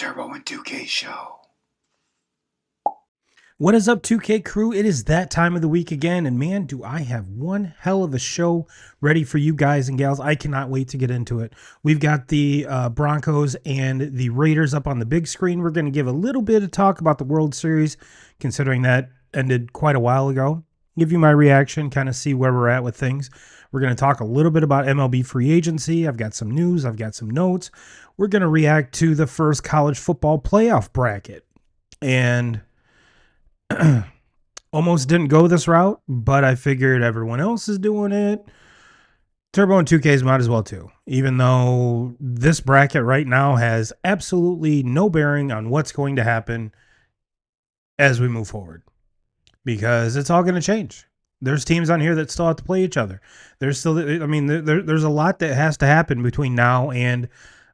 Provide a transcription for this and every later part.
Turbo and 2K show. What is up, 2K crew? It is that time of the week again, and man, do I have one hell of a show ready for you guys and gals. I cannot wait to get into it. We've got the Broncos and the Raiders up on the big screen. We're going to give a little bit of talk about the World Series, considering that ended quite a while ago. Give you my reaction, kind of see where we're at with things. We're going to talk a little bit about MLB free agency. I've got some news. I've got some notes. We're going to react to the first college football playoff bracket. And almost didn't go this route, but I figured everyone else is doing it. Turbo and 2Ks might as well too, even though this bracket right now has absolutely no bearing on what's going to happen as we move forward, because it's all going to change. There's teams on here that still have to play each other. There's still, there's a lot that has to happen between now and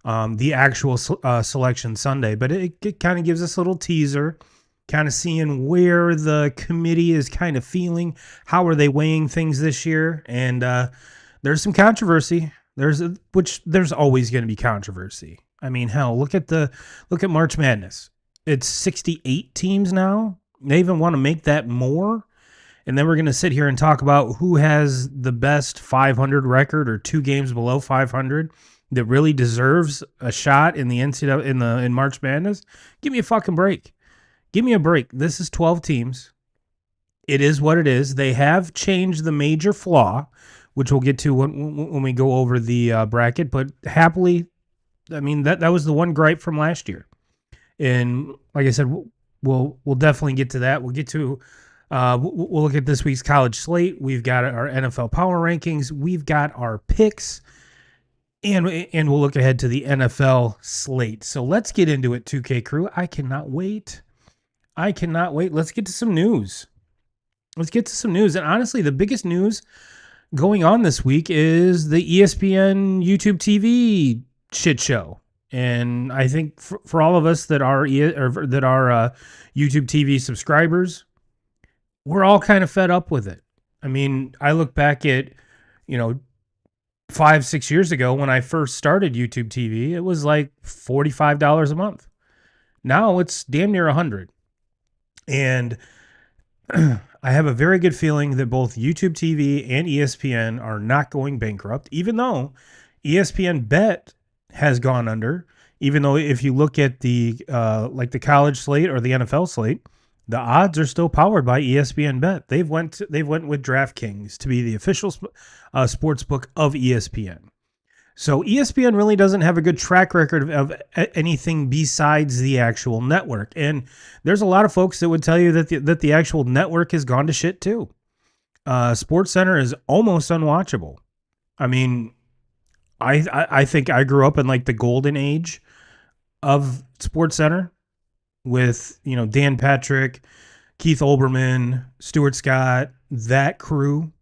the actual selection Sunday, but it kind of gives us a little teaser, kind of seeing where the committee is kind of feeling, how are they weighing things this year, and there's some controversy. There's always going to be controversy. I mean, hell, look at March Madness. It's 68 teams now. They even want to make that more, and then we're going to sit here and talk about who has the best 500 record or 2 games below 500 that really deserves a shot in the NCAA in March Madness. Give me a fucking break. Give me a break. This is 12 teams. It is what it is. They have changed the major flaw, which we'll get to when we go over the bracket. But happily, I mean, that was the one gripe from last year. And like I said, we'll definitely get to that. We'll get to we'll look at this week's college slate. We've got our NFL power rankings. We've got our picks. And we'll look ahead to the NFL slate. So let's get into it, 2K crew. I cannot wait. Let's get to some news. And honestly, the biggest news going on this week is the ESPN YouTube TV shit show. And I think for all of us that are YouTube TV subscribers, we're all kind of fed up with it. I mean, I look back at, 5-6 years ago when I first started YouTube TV, it was like $45 a month. Now it's damn near $100. And I have a very good feeling that both YouTube TV and ESPN are not going bankrupt, even though ESPN Bet has gone under. Even though if you look at the the college slate or the NFL slate, the odds are still powered by ESPN Bet. They went with DraftKings to be the official sports book of ESPN. So ESPN really doesn't have a good track record of anything besides the actual network. And there's a lot of folks that would tell you that the actual network has gone to shit too. SportsCenter is almost unwatchable. I mean, I think I grew up in like the golden age of SportsCenter with, Dan Patrick, Keith Olbermann, Stuart Scott, that crew.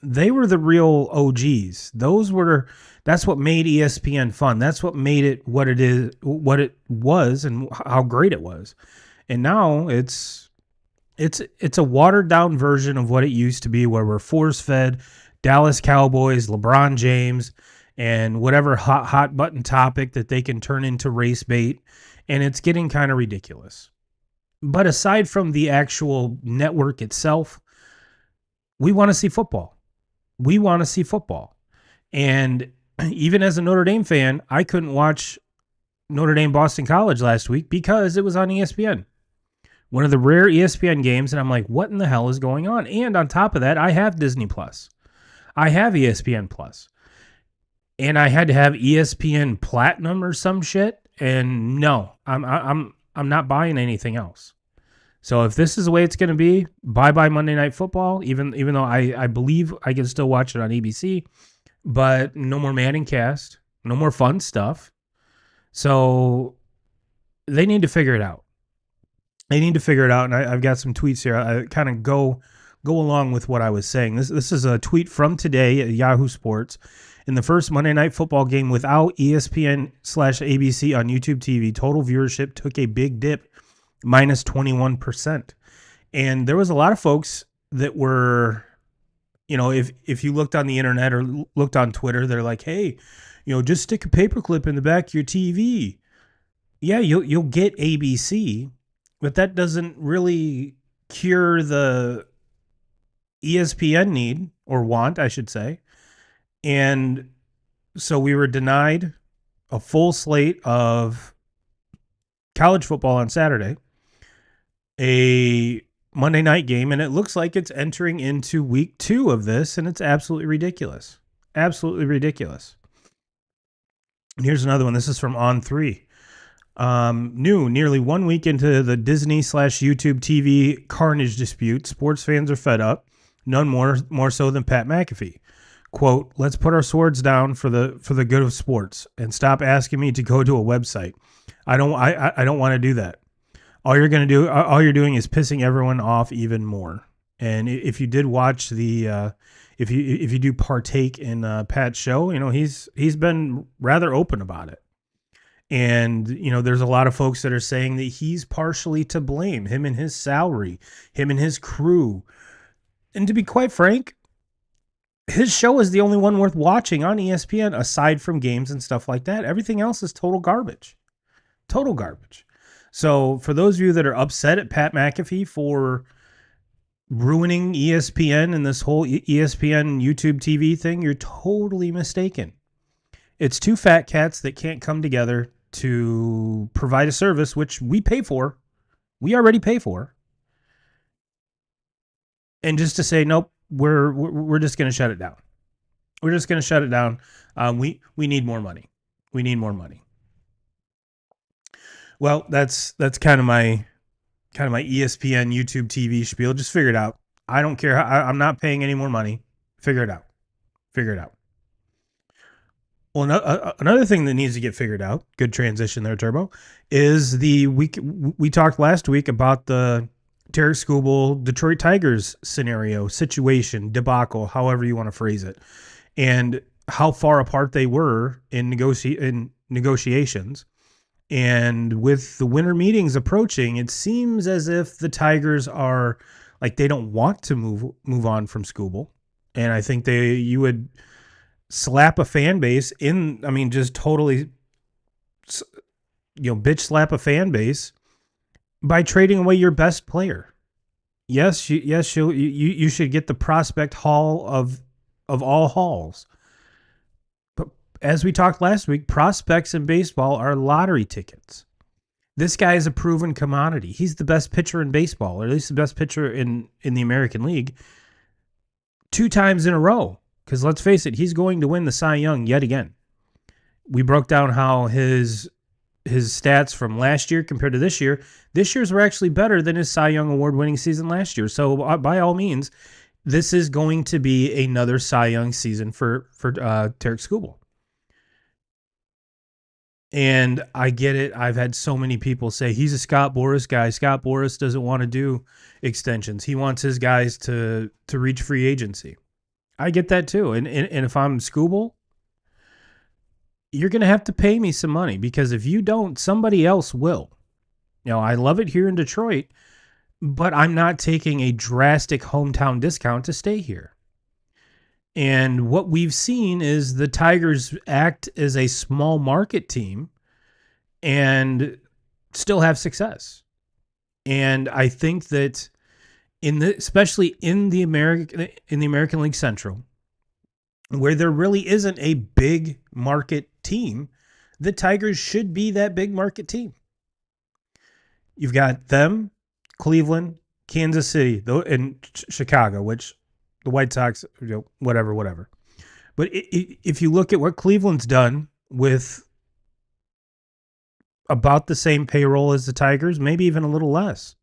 They were the real OGs. That's what made ESPN fun. That's what made it what it was and how great it was. And now it's a watered down version of what it used to be, where we're force fed Dallas Cowboys, LeBron James, and whatever hot button topic that they can turn into race bait. And it's getting kind of ridiculous. But aside from the actual network itself, we want to see football. And even as a Notre Dame fan, I couldn't watch Notre Dame Boston College last week because it was on ESPN. One of the rare ESPN games, and I'm like, what in the hell is going on? And on top of that, I have Disney Plus. I have ESPN Plus. And I had to have ESPN Platinum or some shit. And no, I'm not buying anything else. So if this is the way it's going to be, bye-bye Monday Night Football, even though I believe I can still watch it on ABC, but no more Manning cast, no more fun stuff. So they need to figure it out. And I've got some tweets here. I kind of go along with what I was saying. This is a tweet from today at Yahoo Sports. In the first Monday Night Football game without ESPN/ABC on YouTube TV, total viewership took a big dip, minus 21%. And there was a lot of folks that were, if you looked on the internet or looked on Twitter, they're like, hey, just stick a paperclip in the back of your TV. Yeah, you'll get ABC, but that doesn't really cure the ESPN need or want, I should say. And so we were denied a full slate of college football on Saturday, a Monday night game, and it looks like it's entering into week 2 of this, and it's absolutely ridiculous. Absolutely ridiculous. And here's another one. This is from On 3. New, nearly 1 week into the Disney slash YouTube TV carnage dispute, sports fans are fed up, none more so than Pat McAfee. Quote, let's put our swords down for the good of sports and stop asking me to go to a website. I don't want to do that. All you're doing is pissing everyone off even more. And if you did watch the if you do partake in Pat's show, he's been rather open about it. And there's a lot of folks that are saying that he's partially to blame, him and his salary, him and his crew. And to be quite frank, his show is the only one worth watching on ESPN aside from games and stuff like that. Everything else is total garbage. Total garbage. So for those of you that are upset at Pat McAfee for ruining ESPN and this whole ESPN YouTube TV thing, you're totally mistaken. It's two fat cats that can't come together to provide a service which we pay for. We already pay for. And just to say, nope, we're just going to shut it down. We're just going to shut it down. We need more money. We need more money. Well, that's kind of my ESPN YouTube TV spiel. Just figure it out. I don't care. I'm not paying any more money. Figure it out. Figure it out. Well, another thing that needs to get figured out, good transition there, Turbo, is we talked last week about the Tarek Skubal Detroit Tigers situation, debacle, however you want to phrase it, and how far apart they were in negotiations. And with the winter meetings approaching, it seems as if the Tigers are like they don't want to move on from Skubal. And I think you would slap a fan base just totally, bitch slap a fan base by trading away your best player. Yes, you should get the prospect hall of all halls. But as we talked last week, prospects in baseball are lottery tickets. This guy is a proven commodity. He's the best pitcher in baseball, or at least the best pitcher in the American League 2 times in a row. Because let's face it, he's going to win the Cy Young yet again. We broke down how his stats from last year compared to this year. This year's were actually better than his Cy Young award-winning season last year. So by all means, this is going to be another Cy Young season for Tarek Skubal. And I get it. I've had so many people say he's a Scott Boras guy. Scott Boras doesn't want to do extensions. He wants his guys to reach free agency. I get that too. And if I'm Skubal, you're going to have to pay me some money, because if you don't, somebody else will. I love it here in Detroit, but I'm not taking a drastic hometown discount to stay here. And what we've seen is the Tigers act as a small market team and still have success. And I think that especially in the American League Central, where there really isn't a big market team, the Tigers should be that big market team. You've got them, Cleveland, Kansas City, and Chicago, which the White Sox, whatever. But if you look at what Cleveland's done with about the same payroll as the Tigers, maybe even a little less.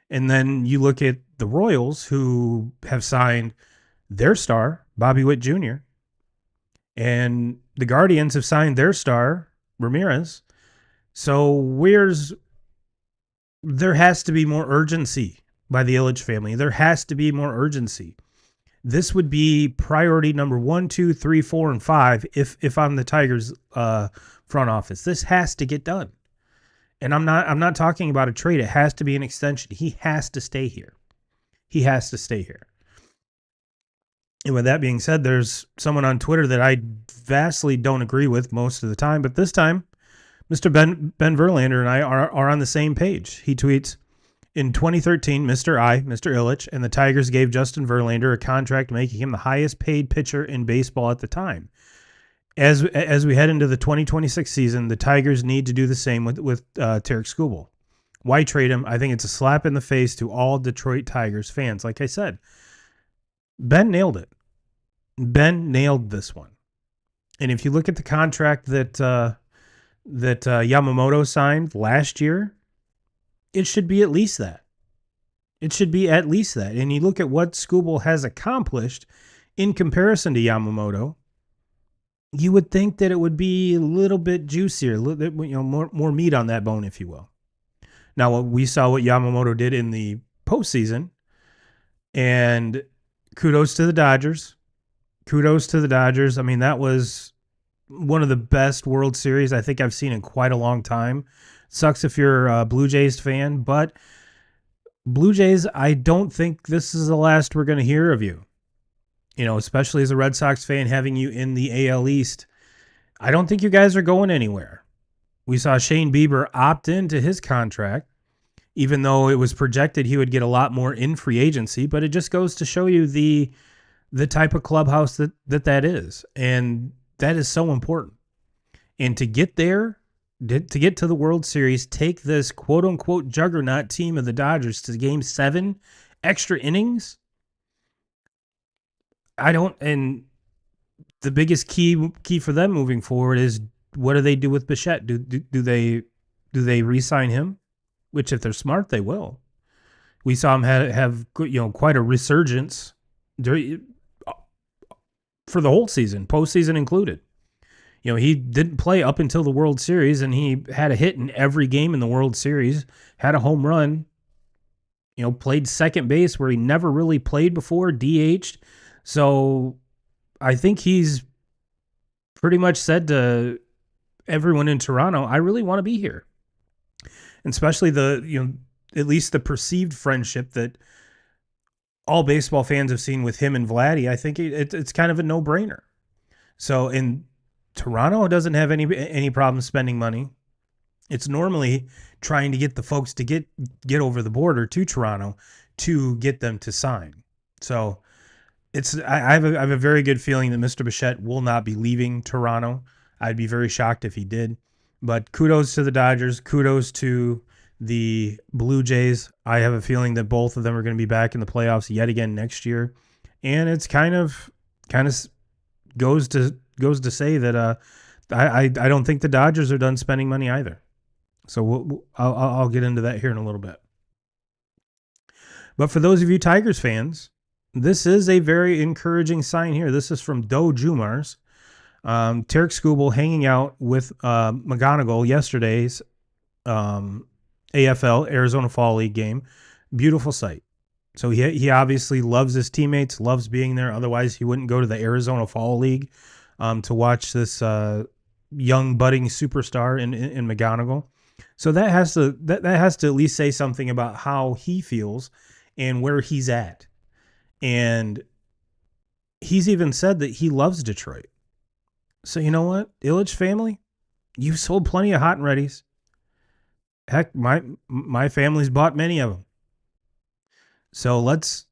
And then you look at the Royals, who have signed their star, Bobby Witt Jr., and the Guardians have signed their star, Ramirez. So there has to be more urgency by the Ilitch family. There has to be more urgency. This would be priority number 1, 2, 3, 4, and 5 if I'm the Tigers front office. This has to get done. And I'm not talking about a trade. It has to be an extension. He has to stay here. He has to stay here. And with that being said, there's someone on Twitter that I vastly don't agree with most of the time, but this time Mr. Ben Verlander and I are on the same page. He tweets, in 2013, Mr. Ilitch, and the Tigers gave Justin Verlander a contract making him the highest paid pitcher in baseball at the time. As we head into the 2026 season, the Tigers need to do the same with Tarek Skubal. Why trade him? I think it's a slap in the face to all Detroit Tigers fans. Like I said, Ben nailed it. Ben nailed this one. And if you look at the contract that Yamamoto signed last year, it should be at least that. It should be at least that. And you look at what Skubal has accomplished in comparison to Yamamoto, you would think that it would be a little bit juicier, a little bit, more meat on that bone, if you will. Now, we saw what Yamamoto did in the postseason, and kudos to the Dodgers. Kudos to the Dodgers. I mean, that was one of the best World Series I think I've seen in quite a long time. Sucks if you're a Blue Jays fan, but Blue Jays, I don't think this is the last we're going to hear of you. Especially as a Red Sox fan, having you in the AL East, I don't think you guys are going anywhere. We saw Shane Bieber opt into his contract, even though it was projected he would get a lot more in free agency, but it just goes to show you the type of clubhouse that is. And that is so important. And to get there, to get to the World Series, take this quote-unquote juggernaut team of the Dodgers to Game 7, extra innings, and the biggest key for them moving forward is, what do they do with Bichette? Do they re-sign him? Which, if they're smart, they will. We saw him have quite a resurgence for the whole season, postseason included. He didn't play up until the World Series, and he had a hit in every game in the World Series, had a home run, played second base where he never really played before, DH'd. So I think he's pretty much said to everyone in Toronto, I really want to be here. And especially at least the perceived friendship that all baseball fans have seen with him and Vladdy, I think it's kind of a no-brainer. So, in Toronto doesn't have any problem spending money. It's normally trying to get the folks to get over the border to Toronto to get them to sign. So I have a very good feeling that Mr. Bichette will not be leaving Toronto. I'd be very shocked if he did. But kudos to the Dodgers. Kudos to the Blue Jays. I have a feeling that both of them are going to be back in the playoffs yet again next year. And it's kind of goes to say that I don't think the Dodgers are done spending money either. So I'll get into that here in a little bit. But for those of you Tigers fans, this is a very encouraging sign here. This is from Doe Jumars. Tarek Skubal hanging out with McGonigal yesterday's AFL, Arizona Fall League game. Beautiful sight. So he obviously loves his teammates, loves being there. Otherwise, he wouldn't go to the Arizona Fall League to watch this young budding superstar in McGonigal. So that has to at least say something about how he feels and where he's at. And he's even said that he loves Detroit. So you know what, Ilitch family, you've sold plenty of hot and readies. Heck, my family's bought many of them. So let's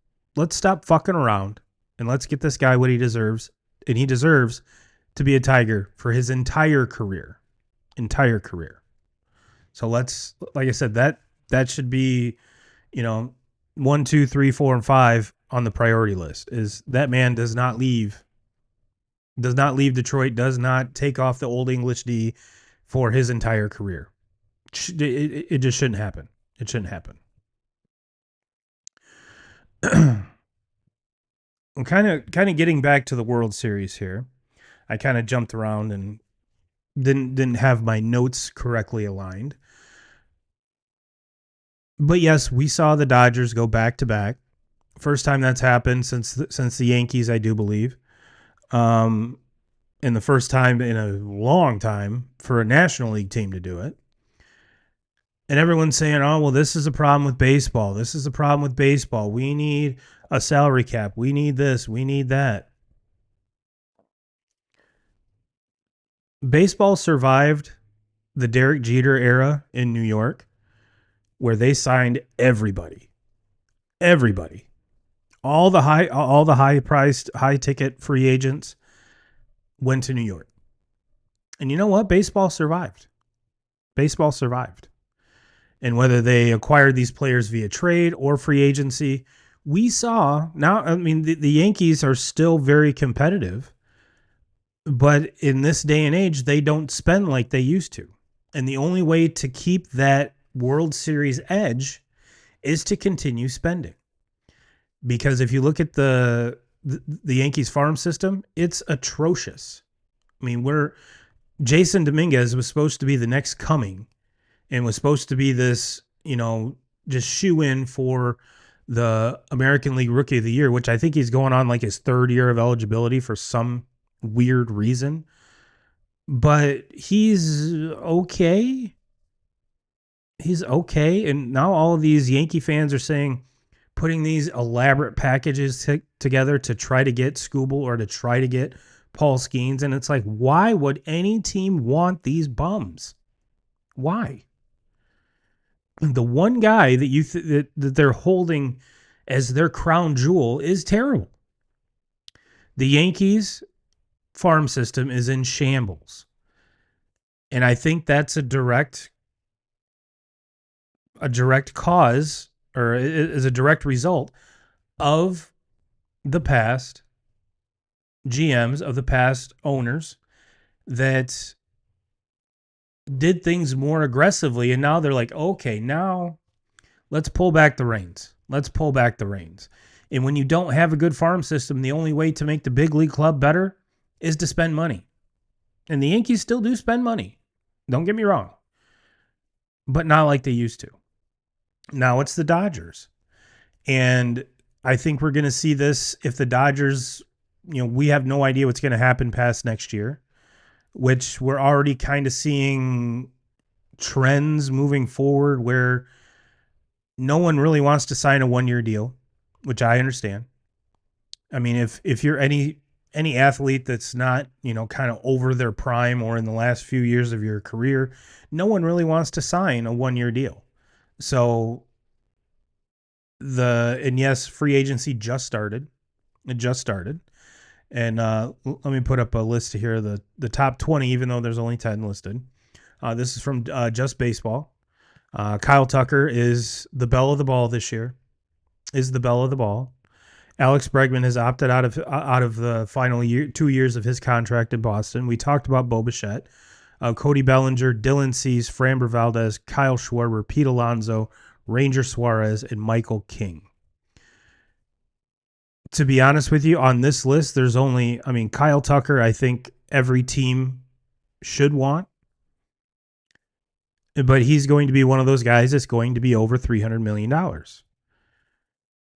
stop fucking around and let's get this guy what he deserves. And he deserves to be a Tiger for his entire career. So let's, like I said, that should be, 1, 2, 3, 4, and 5 on the priority list. Is that man does not leave Detroit, does not take off the Old English D for his entire career. It just shouldn't happen. It shouldn't happen. I'm kind of getting back to the World Series here. I kind of jumped around and didn't have my notes correctly aligned. But yes, we saw the Dodgers go back to back. First time that's happened since the Yankees, I do believe. And the first time in a long time for a National League team to do it. And everyone's saying, oh, well, this is a problem with baseball. This is a problem with baseball. We need a salary cap. We need this. We need that. Baseball survived the Derek Jeter era in New York, where they signed everybody, everybody, all the high priced, high ticket free agents went to New York. And you know what? Baseball survived. Baseball survived. And whether they acquired these players via trade or free agency, we saw now, I mean, the Yankees are still very competitive, but in this day and age, they don't spend like they used to. And the only way to keep that World Series edge is to continue spending. Because if you look at the Yankees farm system, it's atrocious. I mean, Jason Dominguez was supposed to be the next coming and was supposed to be this, just shoe in for the American League Rookie of the Year, which I think he's going on like his third year of eligibility for some weird reason. But he's okay. He's okay. And now all of these Yankee fans are saying, putting these elaborate packages together to try to get Skubal or to try to get Paul Skeens. And it's like, why would any team want these bums? Why? The one guy that that they're holding as their crown jewel is terrible. The Yankees farm system is in shambles. And I think that's a direct cause, or is a direct result of the past GMs, of the past owners that did things more aggressively. And now they're like, okay, now let's pull back the reins. Let's pull back the reins. And when you don't have a good farm system, the only way to make the big league club better is to spend money. And the Yankees still do spend money. Don't get me wrong. But not like they used to. Now it's the Dodgers. And I think we're going to see this if the Dodgers, we have no idea what's going to happen past next year, which we're already kind of seeing trends moving forward where no one really wants to sign a one-year deal, which I understand. I mean, if you're any athlete that's not, kind of over their prime or in the last few years of your career, no one really wants to sign a one-year deal. So yes, free agency just started. It just started. And let me put up a list here of the top 20, even though there's only 10 listed. This is from Just Baseball. Kyle Tucker is the belle of the ball this year. Is the belle of the ball. Alex Bregman has opted out of the final 2 years of his contract in Boston. We talked about Bo Bichette, Cody Bellinger, Dylan Cease, Framber Valdez, Kyle Schwarber, Pete Alonso, Ranger Suarez, and Michael King. To be honest with you, on this list, there's only, Kyle Tucker, I think every team should want. But he's going to be one of those guys that's going to be over $300 million.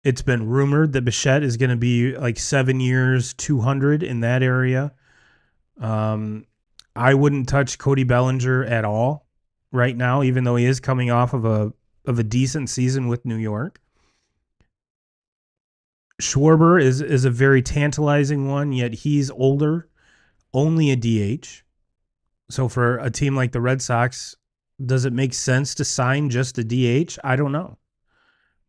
It's been rumored that Bichette is going to be like 7 years, 200 in that area. I wouldn't touch Cody Bellinger at all right now, even though he is coming off of a decent season with New York. Schwarber is a very tantalizing one, yet he's older, only a DH. So for a team like the Red Sox, does it make sense to sign just a DH? I don't know.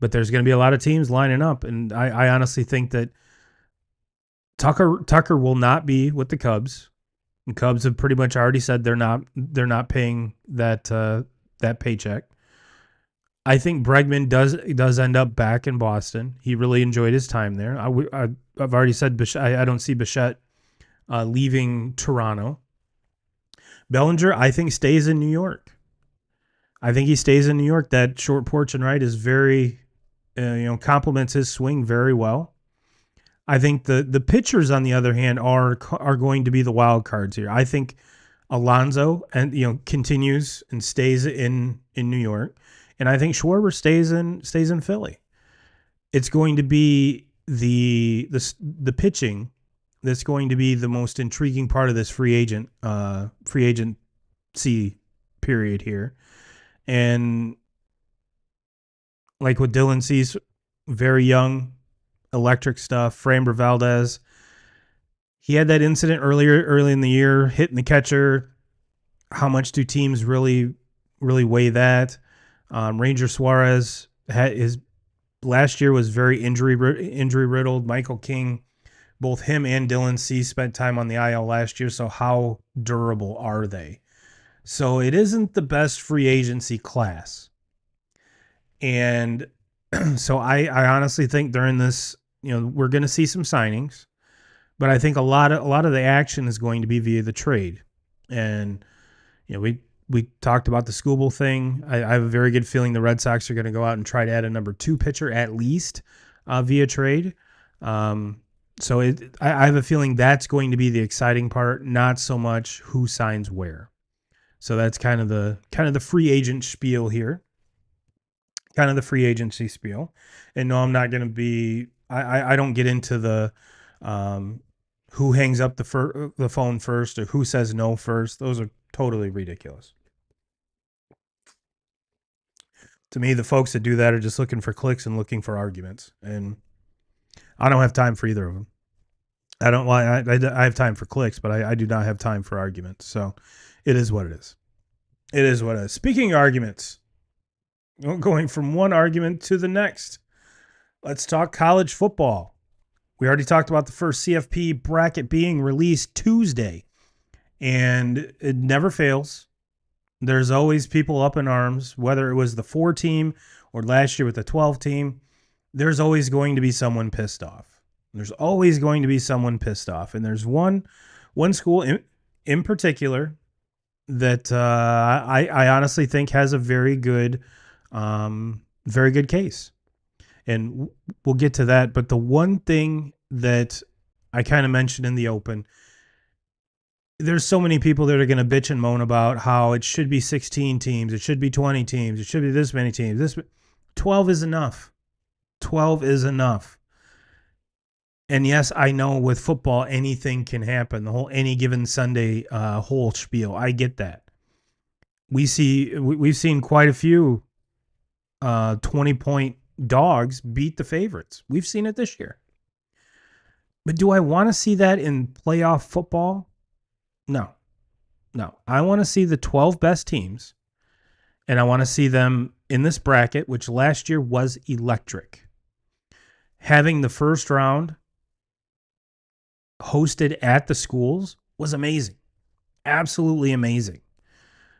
But there's going to be a lot of teams lining up, and I honestly think that Tucker will not be with the Cubs. The Cubs have pretty much already said they're not paying that paycheck. I think Bregman does end up back in Boston. He really enjoyed his time there. I've already said I don't see Bichette leaving Toronto. Bellinger, I think, stays in New York. I think he stays in New York. That short porch and right is very, complements his swing very well. I think the pitchers, on the other hand, are going to be the wild cards here. I think Alonso continues and stays in New York, and I think Schwarber stays in Philly. It's going to be the pitching that's going to be the most intriguing part of this free agency period here. And like with Dylan Cease, very young, electric stuff. Framber Valdez, he had that incident early in the year, hitting the catcher. How much do teams really weigh that? Ranger Suarez his last year was very injury riddled. Michael King, both him and Dylan C spent time on the IL last year. So how durable are they? So it isn't the best free agency class. And so I honestly think during this, we're going to see some signings, but I think a lot of the action is going to be via the trade. And we talked about the Skubal thing. I have a very good feeling the Red Sox are going to go out and try to add a number 2 pitcher at least via trade. So I have a feeling that's going to be the exciting part, not so much who signs where. So that's kind of the free agent spiel here, kind of the free agency spiel. And no, I'm not going to be. I don't get into the who hangs up the phone first or who says no first. Those are totally ridiculous. To me, the folks that do that are just looking for clicks and looking for arguments, and I don't have time for either of them. I don't. Well, I have time for clicks, but I do not have time for arguments. So, it is what it is. It is what it is. Speaking of arguments, going from one argument to the next, let's talk college football. We already talked about the first CFP bracket being released Tuesday, and it never fails. There's always people up in arms, whether it was the 4 team or last year with the 12 team. There's always going to be someone pissed off. There's always going to be someone pissed off. And there's one school in particular that I honestly think has a very good case. And we'll get to that. But the one thing that I kind of mentioned in the open, there's so many people that are going to bitch and moan about how it should be 16 teams, it should be 20 teams, it should be this many teams. 12 is enough. 12 is enough. And yes, I know with football, anything can happen. The whole any given Sunday whole spiel. I get that. We've seen quite a few 20-point dogs beat the favorites. We've seen it this year. But do I want to see that in playoff football? No. I want to see the 12 best teams, and I want to see them in this bracket, which last year was electric. Having the first round hosted at the schools was amazing. Absolutely amazing.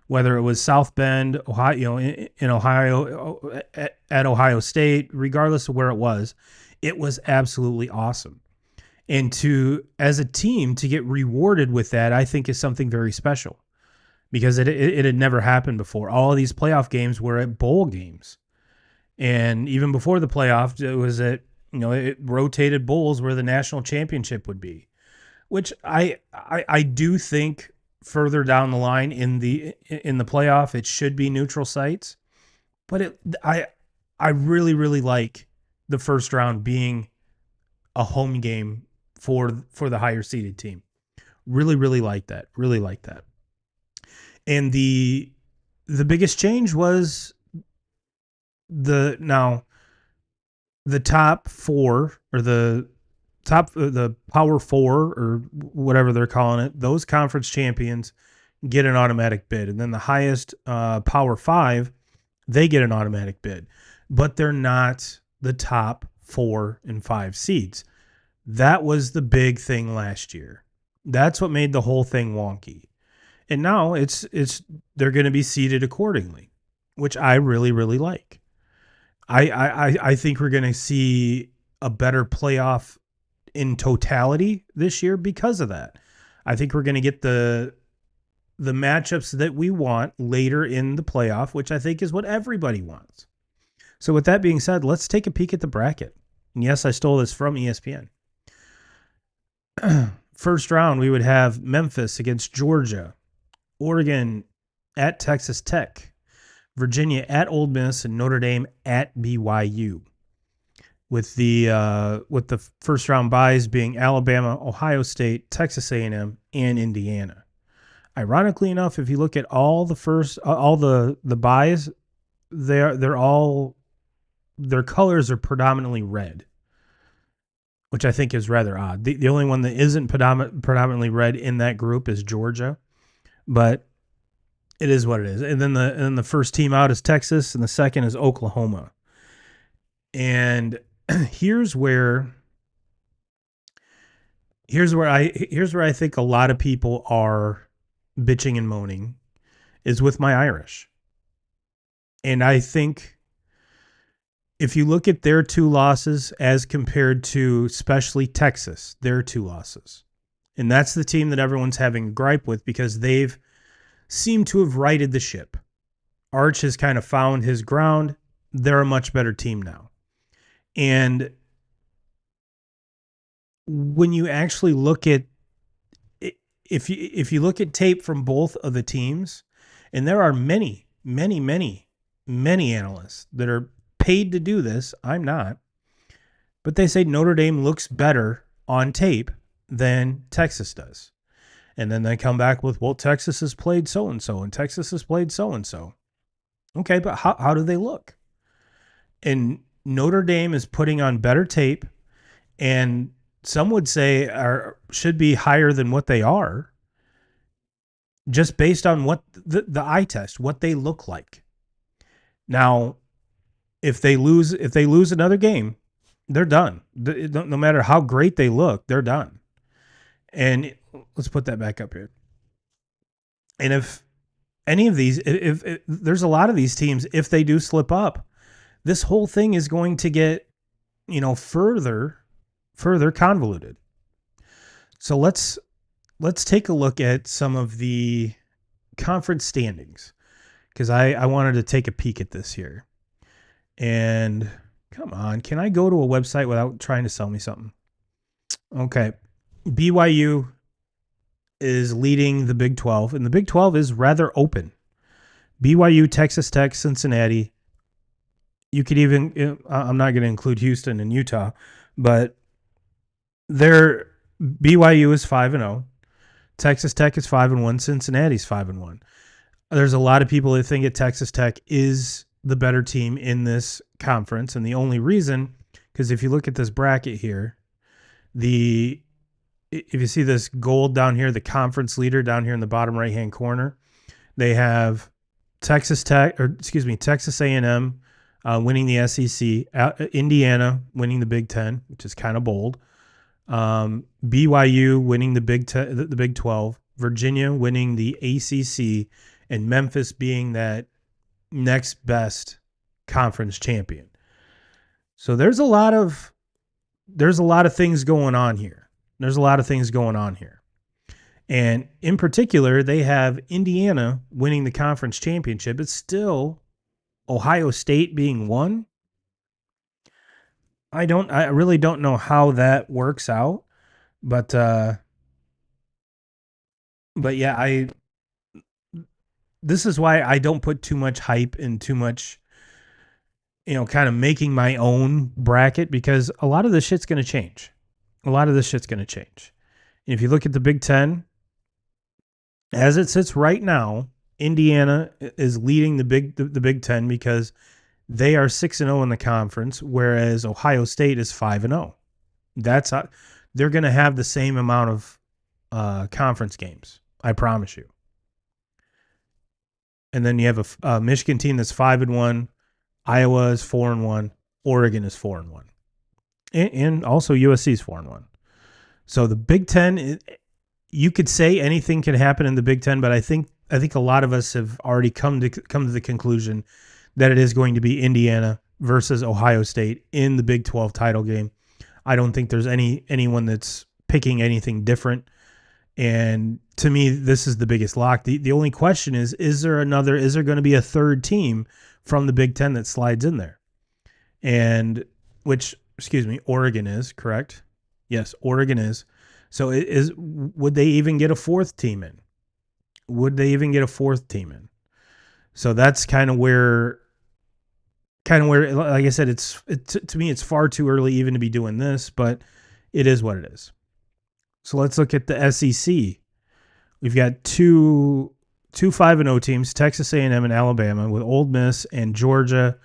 Whether it was South Bend, Ohio, in Ohio, at Ohio State, regardless of where it was absolutely awesome. And as a team, to get rewarded with that, I think is something very special because it had never happened before. All of these playoff games were at bowl games. And even before the playoff, it was at, it rotated bowls where the national championship would be, which I do think further down the line in the playoff, it should be neutral sites. But I really, really like the first round being a home game for the higher seeded team. Really, really like that. Really like that. And the biggest change was the top 4 or the Power 4 or whatever they're calling it. Those conference champions get an automatic bid, and then the highest Power 5, they get an automatic bid, but they're not the top 4 and 5 seeds. That was the big thing last year. That's what made the whole thing wonky. And now they're going to be seeded accordingly, which I really, really like. I think we're going to see a better playoff in totality this year because of that. I think we're going to get the matchups that we want later in the playoff, which I think is what everybody wants. So with that being said, let's take a peek at the bracket. And yes, I stole this from ESPN. First round, we would have Memphis against Georgia, Oregon at Texas Tech, Virginia at Ole Miss, and Notre Dame at BYU. With the first round buys being Alabama, Ohio State, Texas A&M, and Indiana. Ironically enough, if you look at all the buys, they're all, their colors are predominantly red, which I think is rather odd. The only one that isn't predominantly red in that group is Georgia. But It is what it is. And then the first team out is Texas, and the second is Oklahoma. And here's where I think a lot of people are bitching and moaning is with my Irish. And I think if you look at their two losses as compared to especially Texas, their two losses, and that's the team that everyone's having a gripe with because they've seemed to have righted the ship. Arch has kind of found his ground. They're a much better team now. And when you actually look at if you look at tape from both of the teams, and there are many analysts that are paid to do this, I'm not, but they say Notre Dame looks better on tape than Texas does. And then they come back with, well, Texas has played so-and-so and Texas has played so-and-so. Okay, but how do they look? And Notre Dame is putting on better tape, and some would say should be higher than what they are, just based on what the eye test, what they look like. Now, if they lose another game, they're done. No matter how great they look, they're done. And let's put that back up here. And if any of these, if there's a lot of these teams, if they do slip up, this whole thing is going to get, further convoluted. So let's take a look at some of the conference standings, because I wanted to take a peek at this here. And come on, can I go to a website without trying to sell me something? Okay. BYU is leading the Big 12, and the Big 12 is rather open. BYU, Texas Tech, Cincinnati. You could even, I'm not going to include Houston and Utah, but BYU is 5-0. Texas Tech is 5-1. Cincinnati's 5-1. There's a lot of people that think that Texas Tech is the better team in this conference, and the only reason, because if you look at this bracket here, if you see this gold down here, the conference leader down here in the bottom right-hand corner, they have Texas A&M winning the SEC, Indiana winning the Big Ten, which is kind of bold, BYU winning the Big 12, Virginia winning the ACC, and Memphis being that next best conference champion. So there's a lot of things going on here. And in particular, they have Indiana winning the conference championship. It's still Ohio State being one. I really don't know how that works out, but yeah, this is why I don't put too much hype and too much, kind of making my own bracket, because a lot of this shit's going to change. And if you look at the Big Ten, as it sits right now, Indiana is leading the Big Ten because they are 6-0 in the conference, whereas Ohio State is 5-0. They're going to have the same amount of conference games, I promise you. And then you have a Michigan team that's 5-1, Iowa is 4-1, Oregon is 4-1, and also USC is 4-1. So the Big Ten, you could say anything can happen in the Big Ten, but I think a lot of us have already come to the conclusion that it is going to be Indiana versus Ohio State in the Big 12 title game. I don't think there's anyone that's picking anything different. And to me, this is the biggest lock. The only question is there going to be a third team from the Big Ten that slides in there? And Oregon is, correct? Yes, Oregon is. So would they even get a fourth team in? So that's kind of where, like I said, to me, it's far too early even to be doing this, but it is what it is. So let's look at the SEC. We've got two 5-0 teams, Texas A&M and Alabama, with Ole Miss and Georgia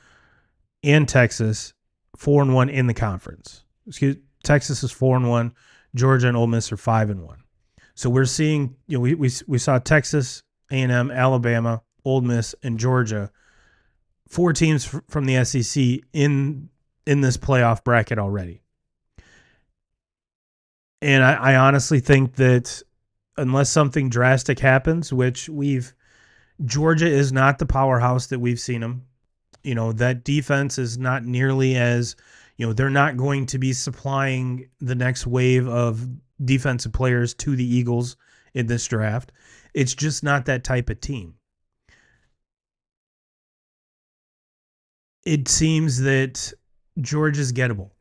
and Texas 4-1 in the conference. Texas is 4-1, Georgia and Ole Miss are 5-1. So we're seeing, we saw Texas, A&M, Alabama Ole Miss, and Georgia. Four teams from the SEC in this playoff bracket already. And I honestly think that unless something drastic happens, which Georgia is not the powerhouse that we've seen them. That defense is not nearly as, they're not going to be supplying the next wave of defensive players to the Eagles in this draft. It's just not that type of team. It seems that Georgia is gettable.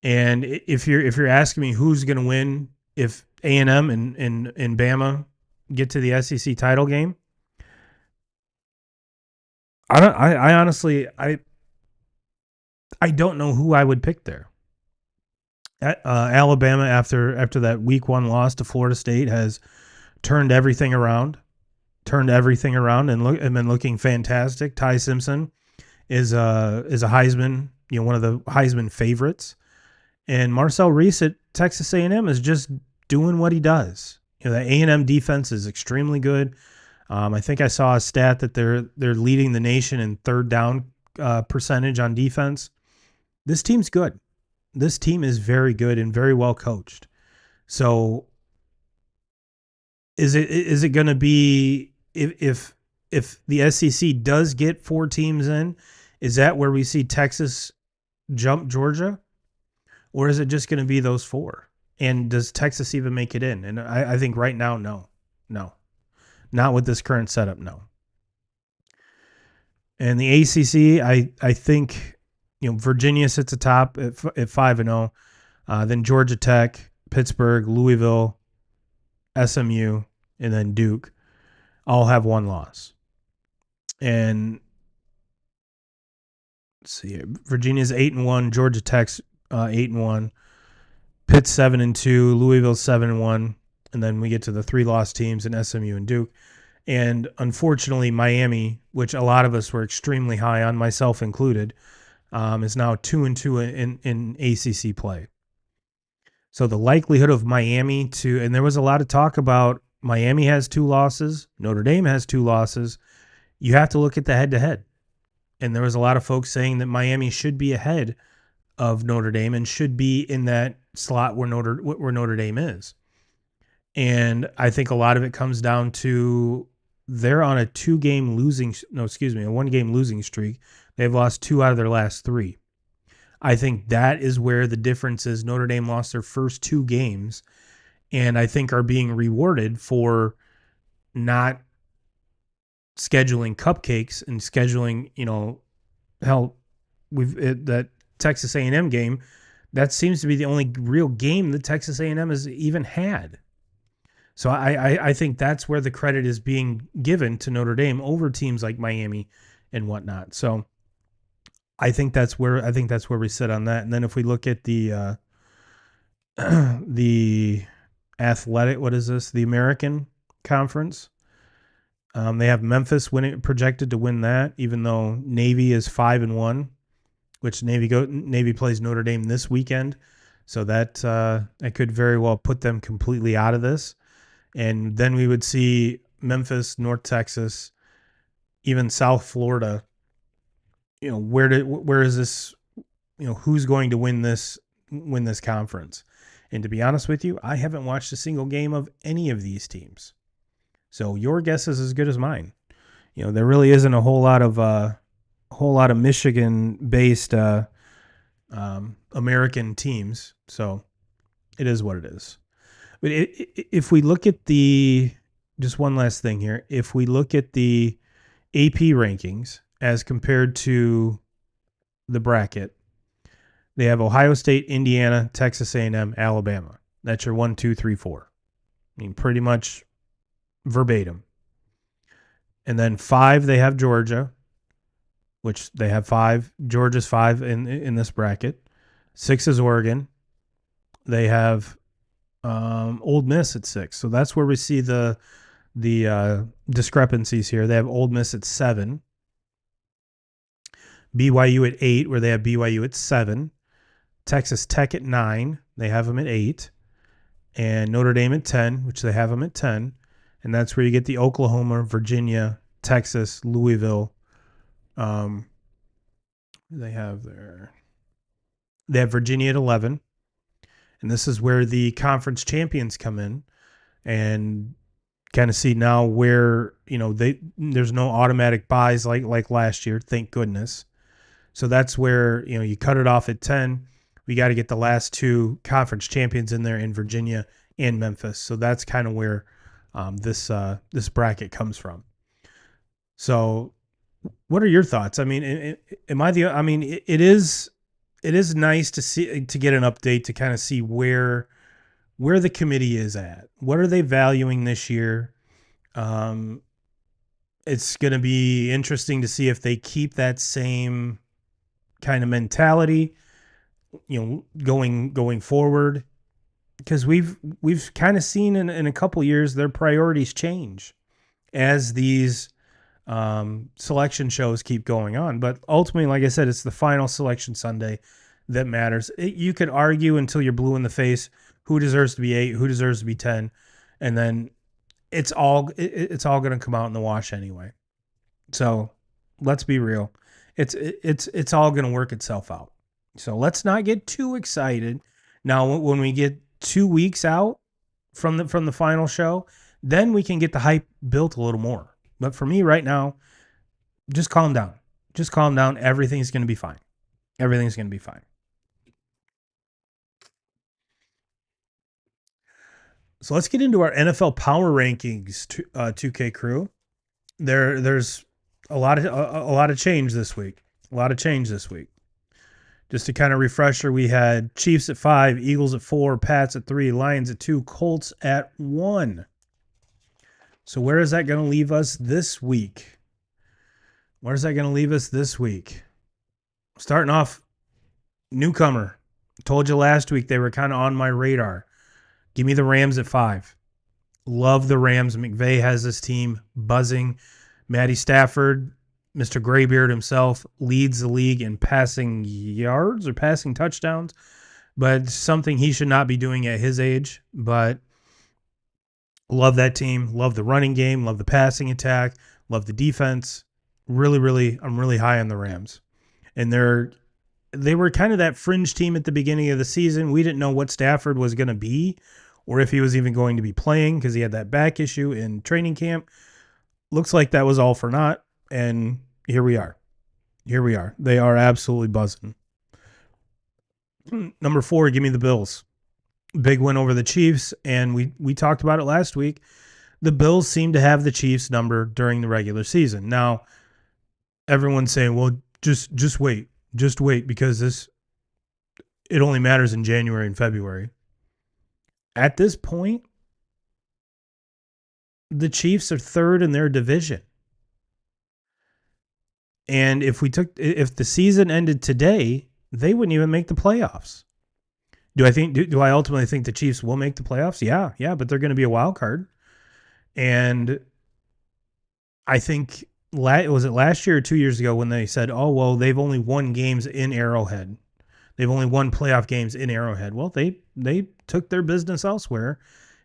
And if you're asking me who's going to win if A&M and Bama get to the SEC title game, I honestly I don't know who I would pick there. Alabama after that week 1 loss to Florida State has turned everything around, and been looking fantastic. Ty Simpson is a Heisman, one of the Heisman favorites. And Marcel Reese at Texas A&M is just doing what he does. The A&M defense is extremely good. I think I saw a stat that they're leading the nation in third down percentage on defense. This team's good. This team is very good and very well coached. So is it going to be if the SEC does get 4 teams in, is that where we see Texas jump Georgia? Or is it just going to be those 4? And does Texas even make it in? And I think right now, no. Not with this current setup, no. And the ACC, I think, Virginia sits atop at 5-0. Then Georgia Tech, Pittsburgh, Louisville, SMU, and then Duke all have 1 loss. And let's see here. Virginia's 8-1, Georgia Tech's 8-1, Pitt's 7-2, Louisville's 7-1, and then we get to the 3 lost teams in SMU and Duke. And unfortunately, Miami, which a lot of us were extremely high on, myself included, is now 2-2 in ACC play. So the likelihood of Miami and there was a lot of talk about Miami has 2 losses, Notre Dame has 2 losses. You have to look at the head-to-head. And there was a lot of folks saying that Miami should be ahead of Notre Dame and should be in that slot where Notre Dame is. And I think a lot of it comes down to they're on a 1-game losing streak. They've lost 2 out of their last 3. I think that is where the difference is. Notre Dame lost their first 2 games and I think are being rewarded for not scheduling cupcakes and scheduling, that Texas A&M game, that seems to be the only real game that Texas A&M has even had. So I think that's where the credit is being given to Notre Dame over teams like Miami and whatnot. So I think that's where we sit on that. And then if we look at the the athletic, the American Conference, they have Memphis projected to win that, even though Navy is 5-1. Which Navy plays Notre Dame this weekend, so that could very well put them completely out of this. And then we would see Memphis, North Texas, even South Florida. Where is this? Who's going to win this conference? And to be honest with you, I haven't watched a single game of any of these teams, so your guess is as good as mine. There really isn't a whole lot of Michigan-based American teams, so it is what it is. But if we look at just one last thing here, if we look at the AP rankings as compared to the bracket, they have Ohio State, Indiana, Texas A&M, Alabama. That's your 1, 2, 3, 4. I mean, pretty much verbatim. And then 5, they have Georgia, which they have 5. Georgia's 5 in this bracket. 6 is Oregon. They have Ole Miss at 6. So that's where we see the discrepancies here. They have Ole Miss at 7. BYU at 8, where they have BYU at 7. Texas Tech at 9. They have them at 8. And Notre Dame at 10, which they have them at 10. and that's where you get the Oklahoma, Virginia, Texas, Louisville. Um, they have Virginia at 11, and this is where the conference champions come in, and kind of see now where there's no automatic buys like last year. Thank goodness. So that's where you cut it off at 10. We got to get the last two conference champions in there in Virginia and Memphis. So that's kind of where this bracket comes from. So, what are your thoughts? I mean, am I the? I mean, it is nice to get an update to kind of see where the committee is at. What are they valuing this year? It's going to be interesting to see if they keep that same kind of mentality, going forward, because we've kind of seen in a couple years their priorities change as these selection shows keep going on. But ultimately, like I said, it's the final selection Sunday that matters. You could argue until you're blue in the face who deserves to be 8, who deserves to be 10, and then it's all going to come out in the wash anyway. So let's be real. It's all going to work itself out. So let's not get too excited. Now, when we get 2 weeks out from the final show, then we can get the hype built a little more. But for me right now, just calm down. Just calm down. Everything's going to be fine. Everything's going to be fine. So let's get into our NFL Power Rankings 2K crew. There's a lot of change this week. Just to kind of refresher, we had Chiefs at 5, Eagles at 4, Pats at 3, Lions at 2, Colts at 1. So where is that going to leave us this week? Starting off, newcomer. Told you last week they were kind of on my radar. Give me the Rams at 5. Love the Rams. McVay has this team buzzing. Matty Stafford, Mr. Graybeard himself, leads the league in passing yards or passing touchdowns, but something he should not be doing at his age. But love that team. Love the running game. Love the passing attack. Love the defense. Really, I'm really high on the Rams. And they were kind of that fringe team at the beginning of the season. We didn't know what Stafford was going to be or if he was even going to be playing because he had that back issue in training camp. Looks like that was all for naught, and here we are. They are absolutely buzzing. Number 4, give me the Bills. Big win over the Chiefs, and we talked about it last week. The Bills seem to have the Chiefs number during the regular season. Now, everyone's saying, well, just wait. Just wait, because it only matters in January and February. At this point, the Chiefs are 3rd in their division. And if the season ended today, they wouldn't even make the playoffs. Do I ultimately think the Chiefs will make the playoffs? Yeah, but they're going to be a wild card. And I think, was it last year or 2 years ago when they said, oh, well, they've only won games in Arrowhead. They've only won playoff games in Arrowhead. Well, they took their business elsewhere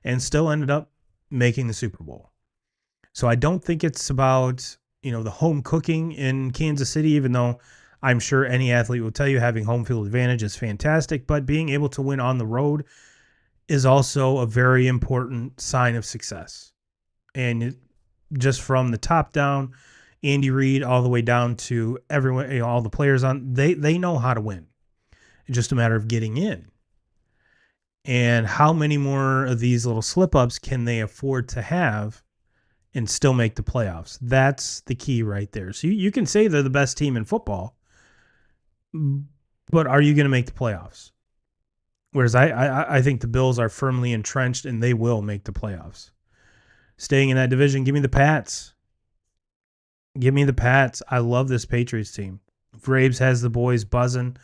and still ended up making the Super Bowl. So I don't think it's about, the home cooking in Kansas City, even though I'm sure any athlete will tell you having home field advantage is fantastic, but being able to win on the road is also a very important sign of success. And just from the top down, Andy Reid all the way down to everyone, all the players on, they know how to win. It's just a matter of getting in. And how many more of these little slip-ups can they afford to have and still make the playoffs? That's the key right there. So you can say they're the best team in football, but are you going to make the playoffs? Whereas I think the Bills are firmly entrenched and they will make the playoffs. Staying in that division, give me the Pats. I love this Patriots team. Braves has the boys buzzing.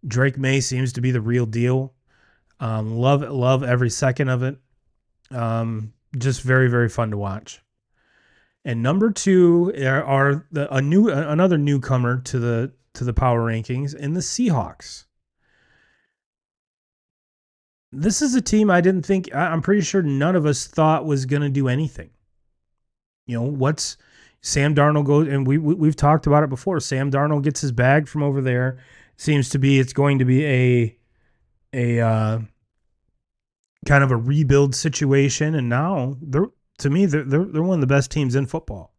Drake May seems to be the real deal. Love every second of it. Just very, very fun to watch. And number 2 are another newcomer to the power rankings in the Seahawks. This is a team I'm pretty sure none of us thought was going to do anything. What's Sam Darnold goes, and we've talked about it before. Sam Darnold gets his bag from over there. Seems to be it's going to be a kind of a rebuild situation, and now they're one of the best teams in football,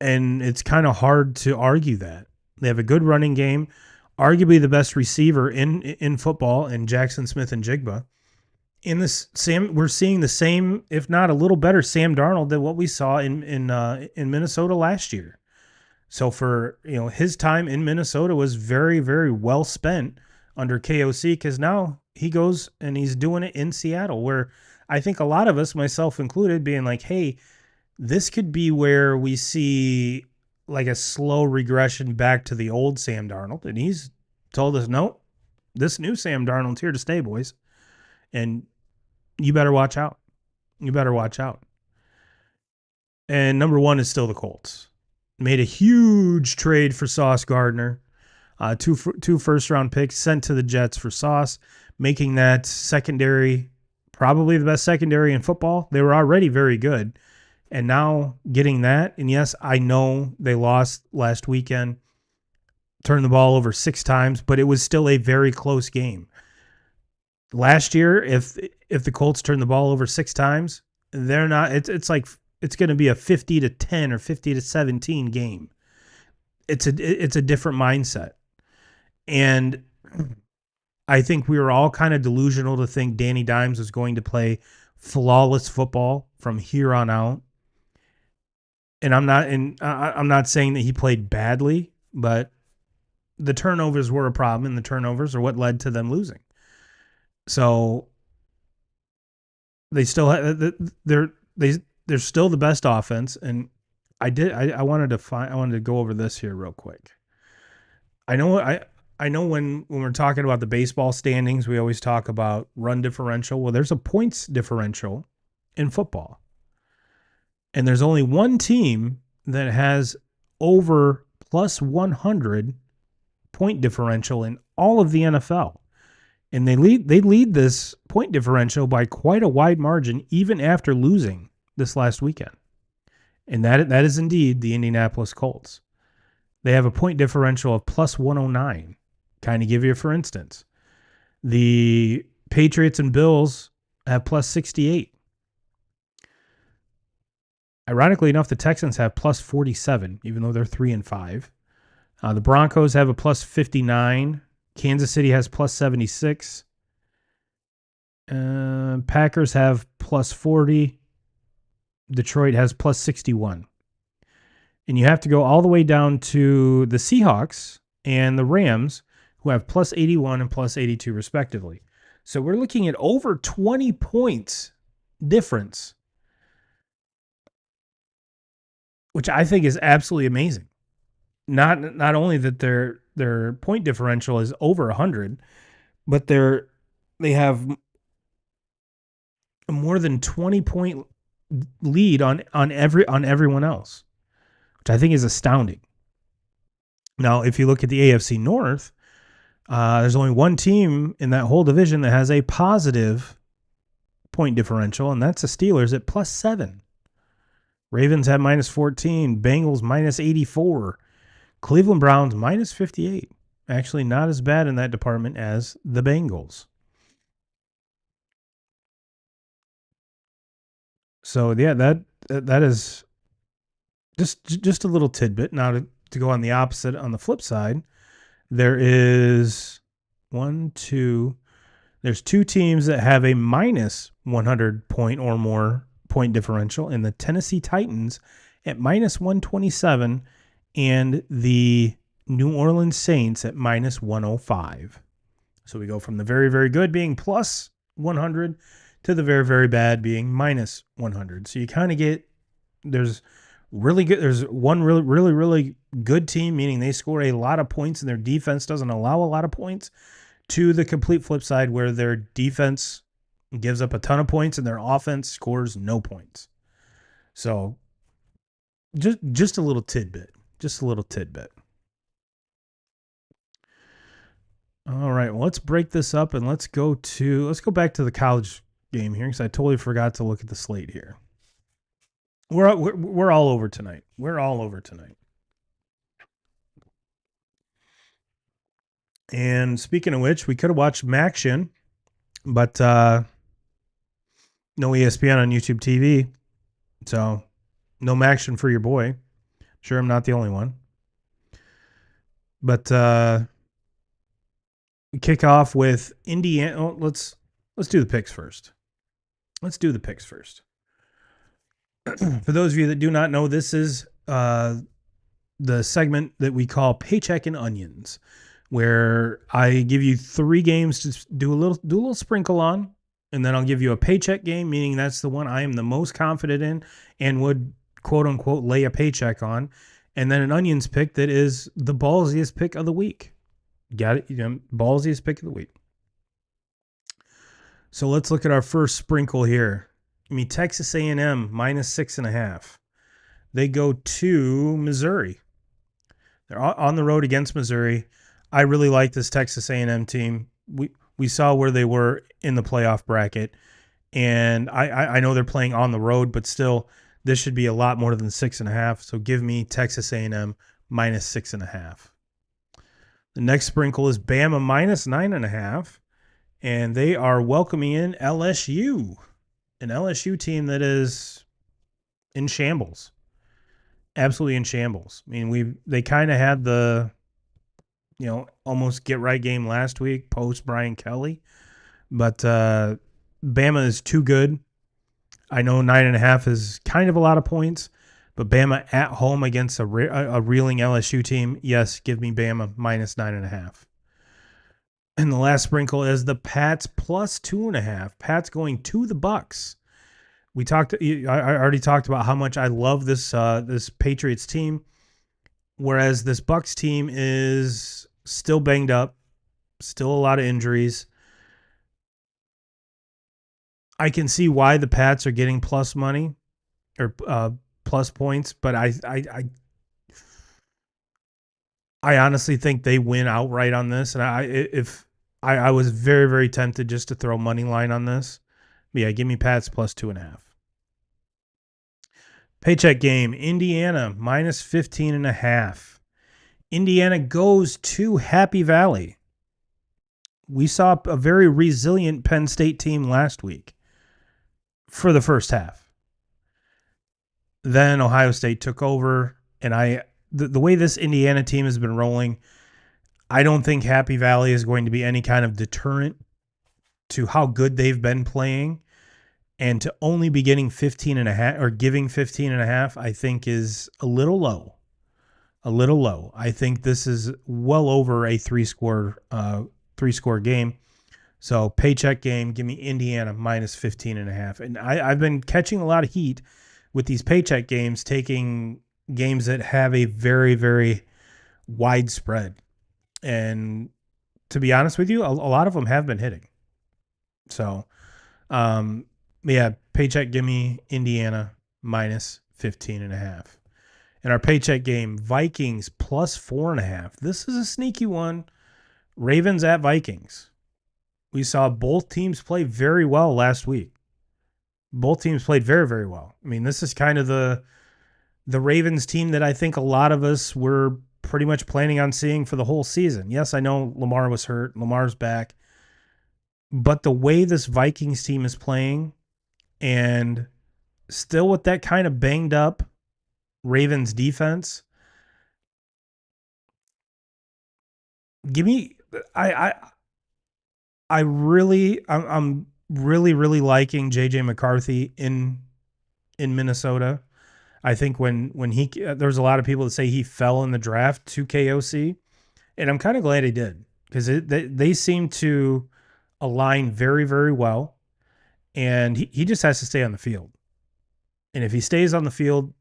and it's kind of hard to argue that. They have a good running game, arguably the best receiver in football, in Jackson Smith and Jigba. In this Sam, we're seeing the same, if not a little better, Sam Darnold than what we saw in Minnesota last year. So for his time in Minnesota was very very well spent under KOC, because now he goes and he's doing it in Seattle, where I think a lot of us, myself included, being like, hey, this could be where we see like a slow regression back to the old Sam Darnold, and he's told us, no, this new Sam Darnold's here to stay, boys, and you better watch out. You better watch out. And number one is still the Colts. Made a huge trade for Sauce Gardner. Two first-round picks sent to the Jets for Sauce, making that secondary probably the best secondary in football. They were already very good. And now getting that, and yes, I know they lost last weekend, turned the ball over 6 times, but it was still a very close game. Last year, if the Colts turn the ball over 6 times, they're not. It's like it's going to be a 50-10 or 50-17 game. It's a different mindset, and I think we were all kind of delusional to think Danny Dimes was going to play flawless football from here on out. And I'm not saying that he played badly, but the turnovers were a problem, and the turnovers are what led to them losing. So they still have, they're still the best offense, and I wanted to go over this here real quick. I know when we're talking about the baseball standings, we always talk about run differential. Well, there's a points differential in football. And there's only one team that has over plus 100 point differential in all of the NFL. And they lead this point differential by quite a wide margin, even after losing this last weekend. And that is indeed the Indianapolis Colts. They have a point differential of plus 109. Kind of give you, for instance, the Patriots and Bills have plus 68. Ironically enough, the Texans have plus 47, even though they're 3-5. The Broncos have a plus 59. Kansas City has plus 76. Packers have plus 40. Detroit has plus 61. And you have to go all the way down to the Seahawks and the Rams, who have plus 81 and plus 82 respectively. So we're looking at over 20 points difference, which I think is absolutely amazing. Not only that their point differential is over 100, but they have a more than 20 point lead on everyone else, which I think is astounding. Now, if you look at the AFC North, there's only one team in that whole division that has a positive point differential, and that's the Steelers at plus 7. Ravens have minus 14. Bengals minus 84. Cleveland Browns minus 58. Actually, not as bad in that department as the Bengals. So yeah, that is just a little tidbit. Now to go on the opposite, on the flip side, there is there's 2 teams that have a minus 100 point or more point differential, in the Tennessee Titans at minus 127 and the New Orleans Saints at minus 105. So we go from the very, very good being plus 100 to the very, very bad being minus 100. So you kind of get, there's one really, really, really good team, meaning they score a lot of points and their defense doesn't allow a lot of points, to the complete flip side where their defense gives up a ton of points and their offense scores no points. So just a little tidbit. Just a little tidbit. All right, well, let's break this up and let's go back to the college game here, because I totally forgot to look at the slate here. We're all over tonight. We're all over tonight. And speaking of which, we could have watched Maction, but no ESPN on YouTube TV, so no Maction for your boy. Sure, I'm not the only one. But we kick off with Indiana. Oh, let's do the picks first. Let's do the picks first. For those of you that do not know, this is the segment that we call Paycheck and Onions, where I give you 3 games to do a little sprinkle on, and then I'll give you a paycheck game, meaning that's the one I am the most confident in and would quote unquote lay a paycheck on, and then an onions pick that is the ballsiest pick of the week. Got it? Ballsiest pick of the week. So let's look at our first sprinkle here. I mean, Texas A&M minus 6.5. They go to Missouri. They're on the road against Missouri. I really like this Texas A&M team. We saw where they were in the playoff bracket, and I know they're playing on the road, but still, this should be a lot more than 6.5. So give me Texas A&M minus 6.5. The next sprinkle is Bama minus 9.5, and they are welcoming in LSU, an LSU team that is in shambles, absolutely in shambles. I mean, they kind of had the almost get right game last week post Brian Kelly, but Bama is too good. I know 9.5 is kind of a lot of points, but Bama at home against a reeling LSU team, yes, give me Bama minus 9.5. And the last sprinkle is the Pats plus 2.5. Pats going to the Bucks. I already talked about how much I love this Patriots team, whereas this Bucks team is still banged up, still a lot of injuries. I can see why the Pats are getting plus money or plus points, but I honestly think they win outright on this. And I was very, very tempted just to throw money line on this. But yeah, give me Pats plus 2.5. Paycheck game, Indiana minus 15.5. Indiana goes to Happy Valley. We saw a very resilient Penn State team last week for the first half. Then Ohio State took over, and the way this Indiana team has been rolling, I don't think Happy Valley is going to be any kind of deterrent to how good they've been playing. And to only be getting 15.5 or giving 15.5, I think is a little low. A little low. I think this is well over a three-score game. So paycheck game, give me Indiana minus 15.5. And I've been catching a lot of heat with these paycheck games, taking games that have a very, very wide spread. And to be honest with you, a lot of them have been hitting. So, yeah, paycheck, give me Indiana minus 15.5. And our paycheck game, Vikings plus 4.5. This is a sneaky one. Ravens at Vikings. We saw both teams play very well last week. Both teams played very, very well. I mean, this is kind of the Ravens team that I think a lot of us were pretty much planning on seeing for the whole season. Yes, I know Lamar was hurt. Lamar's back. But the way this Vikings team is playing, and still with that kind of banged up Ravens defense, give me I'm really, really liking JJ McCarthy in Minnesota. I think when there's a lot of people that say he fell in the draft to KOC, and I'm kind of glad he did, because they seem to align very, very well, and he just has to stay on the field. And if he stays on the field,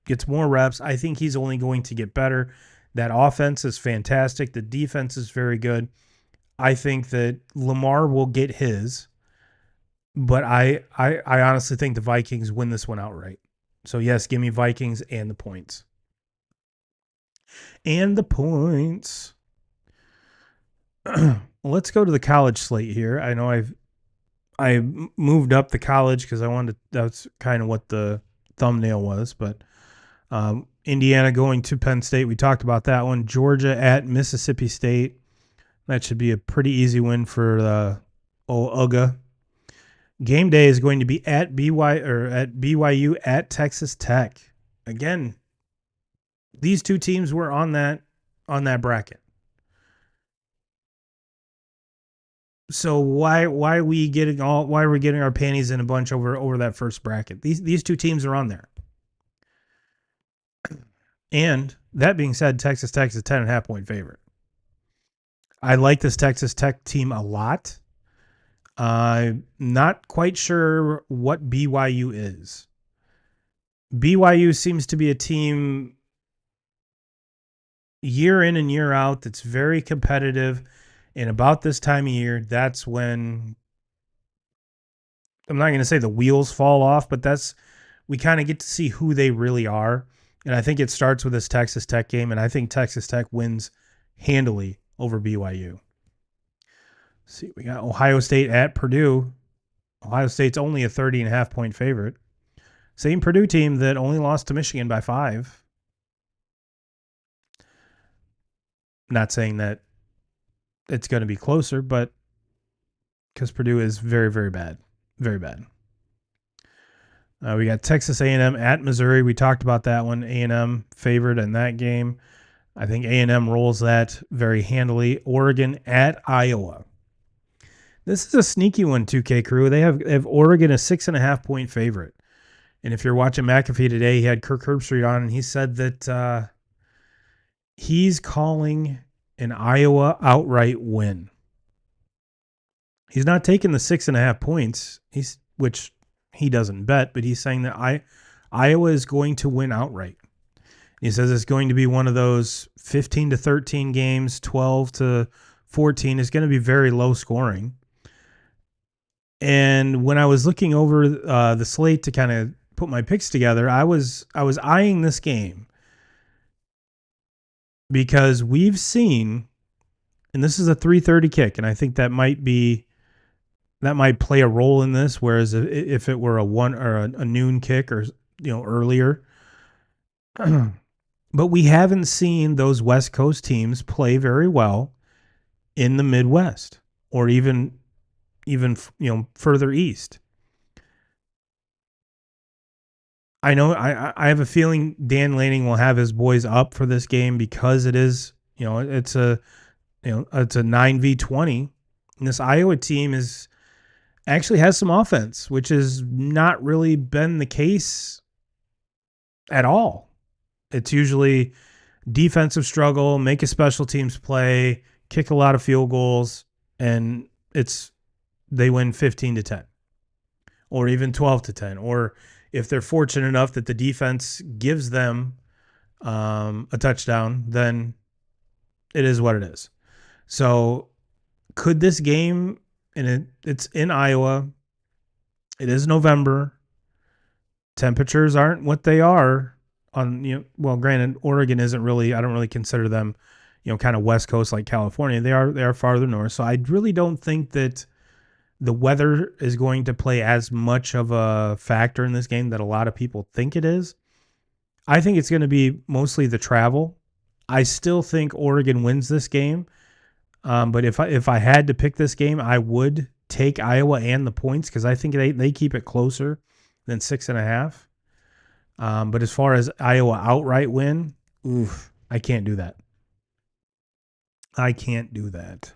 gets more reps, I think he's only going to get better. That offense is fantastic. The defense is very good. I think that Lamar will get his, but I honestly think the Vikings win this one outright. So yes, give me Vikings and the points. And the points. Let's go to the college slate here. I know I moved up the college because I wanted to, that's kind of what the thumbnail was, but Indiana going to Penn State. We talked about that one. Georgia at Mississippi State. That should be a pretty easy win for UGA. Game day is going to be at BYU at Texas Tech. Again, these two teams were on that bracket. So why are we getting our panties in a bunch over that first bracket? These two teams are on there. And that being said, Texas Tech is a 10.5 point favorite. I like this Texas Tech team a lot. I'm not quite sure what BYU is. BYU seems to be a team year in and year out that's very competitive. And about this time of year, that's when, I'm not going to say the wheels fall off, but we kind of get to see who they really are. And I think it starts with this Texas Tech game, and I think Texas Tech wins handily over BYU. Let's see, we got Ohio State at Purdue. Ohio State's only a 30.5 point favorite. Same Purdue team that only lost to Michigan by 5. Not saying that it's going to be closer, but because Purdue is very, very bad. Very bad. We got Texas A&M at Missouri. We talked about that one. A&M favored in that game. I think A&M rolls that very handily. Oregon at Iowa. This is a sneaky one, 2K crew. They have Oregon a 6.5 point favorite. And if you're watching McAfee today, he had Kirk Herbstreit on, and he said that he's calling an Iowa outright win. He's not taking the 6.5 points, which he doesn't bet, but he's saying that Iowa is going to win outright. He says it's going to be one of those 15-13 games, 12-14. It's going to be very low scoring. And when I was looking over the slate to kind of put my picks together, I was eyeing this game because we've seen, and this is a 3:30 kick, and I think that might play a role in this. Whereas if it were a 1 or a noon kick or earlier, but we haven't seen those West Coast teams play very well in the Midwest or even further east. I know I have a feeling Dan Lanning will have his boys up for this game because it is, it's a 9v20. And this Iowa team actually has some offense, which has not really been the case at all. It's usually defensive struggle, make a special teams play, kick a lot of field goals, and they win 15-10 or even 12-10. Or if they're fortunate enough that the defense gives them a touchdown, then it is what it is. So could this game, and it's in Iowa, it is November, temperatures aren't what they are well, granted, Oregon isn't really, I don't really consider them, kind of West Coast like California. They are farther north. So I really don't think that the weather is going to play as much of a factor in this game that a lot of people think it is. I think it's going to be mostly the travel. I still think Oregon wins this game. But if I had to pick this game, I would take Iowa and the points because I think they keep it closer than 6.5. But as far as Iowa outright win, I can't do that. I can't do that.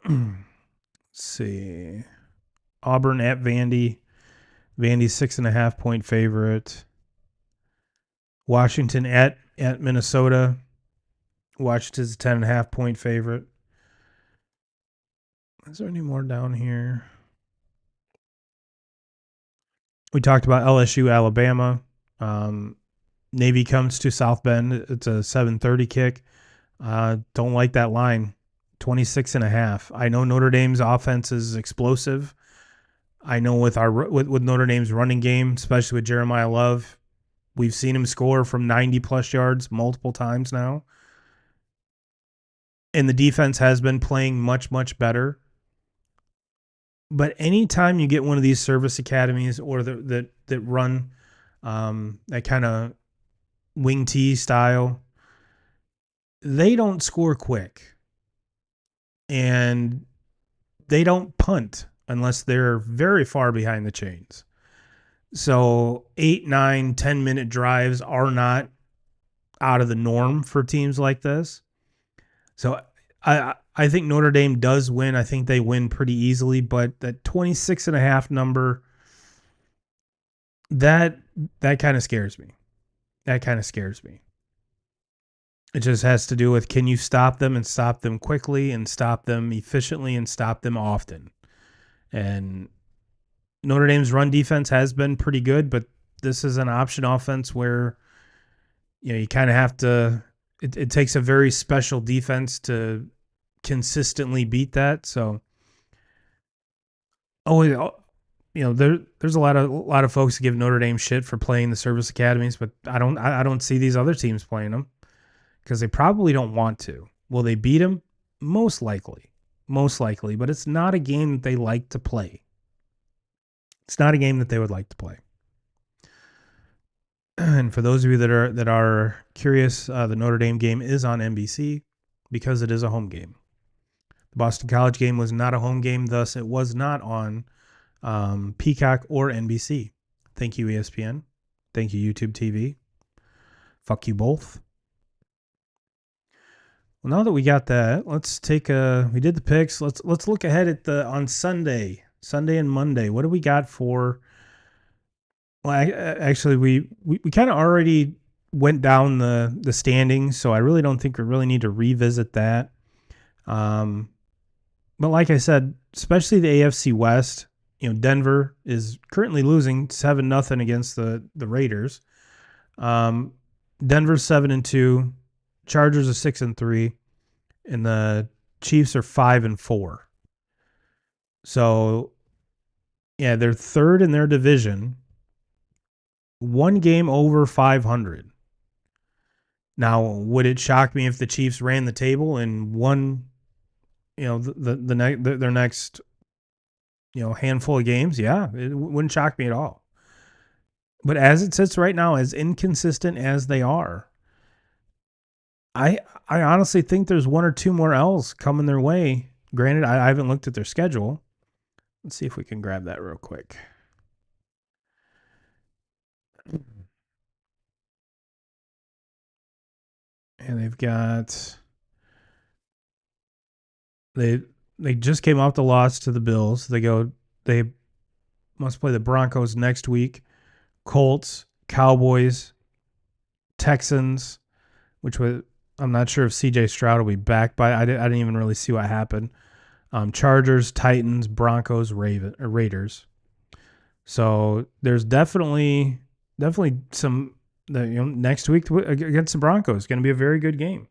Let's see. Auburn at Vandy. Vandy's 6.5 point favorite. Washington at Minnesota. Washington's a 10.5 point favorite. Is there any more down here? We talked about LSU, Alabama. Navy comes to South Bend. It's a 7:30 kick. Don't like that line. 26.5. I know Notre Dame's offense is explosive. I know with Notre Dame's running game, especially with Jeremiah Love, we've seen him score from 90 plus yards multiple times now. And the defense has been playing much, much better. But anytime you get one of these service academies or that run that kind of wing T style, they don't score quick and they don't punt unless they're very far behind the chains. So 8, 9, 10-minute drives are not out of the norm for teams like this. So I think Notre Dame does win. I think they win pretty easily, but that 26.5 number, that that kind of scares me. That kind of scares me. It just has to do with, can you stop them and stop them quickly and stop them efficiently and stop them often. And Notre Dame's run defense has been pretty good, but this is an option offense where you kind of have to. It takes a very special defense to consistently beat that. So, there's a lot of folks that give Notre Dame shit for playing the service academies, but I don't see these other teams playing them because they probably don't want to. Will they beat them? Most likely, but it's not a game that they like to play. It's not a game that they would like to play. And for those of you that are curious, the Notre Dame game is on NBC because it is a home game. The Boston College game was not a home game, thus it was not on Peacock or NBC. Thank you, ESPN. Thank you, YouTube TV. Fuck you both. Well, now that we got that, let's take we did the picks. Let's look ahead at on Sunday and Monday. What do we got for? Well, actually, we kind of already went down the standings, so I really don't think we really need to revisit that. But like I said, especially the AFC West, Denver is currently losing 7-0 against the Raiders. Denver's 7-2, Chargers are 6-3, and the Chiefs are 5-4. So, yeah, they're third in their division, one game over 500. Now, would it shock me if the Chiefs ran the table and won, their next, handful of games? Yeah, it wouldn't shock me at all. But as it sits right now, as inconsistent as they are, I honestly think there's one or two more L's coming their way. Granted, I haven't looked at their schedule. Let's see if we can grab that real quick. And they've got they just came off the loss to the Bills. They must play the Broncos next week, Colts, Cowboys, Texans, which was, I'm not sure if CJ Stroud will be back, but I didn't even really see what happened. Chargers, Titans, Broncos, Raiders. So there's definitely some. Next week against the Broncos is going to be a very good game.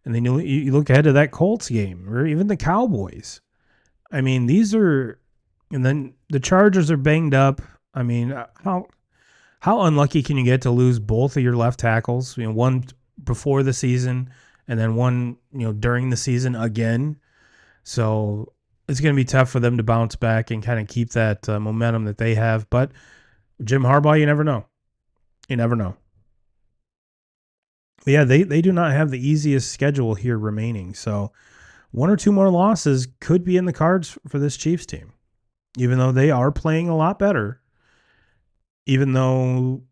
And then you look ahead to that Colts game or even the Cowboys. I mean, and then the Chargers are banged up. I mean, how unlucky can you get to lose both of your left tackles? One before the season and then one, during the season again. So it's going to be tough for them to bounce back and kind of keep that momentum that they have. But Jim Harbaugh, you never know. You never know. But yeah, they do not have the easiest schedule here remaining. So one or two more losses could be in the cards for this Chiefs team, even though they are playing a lot better. Even though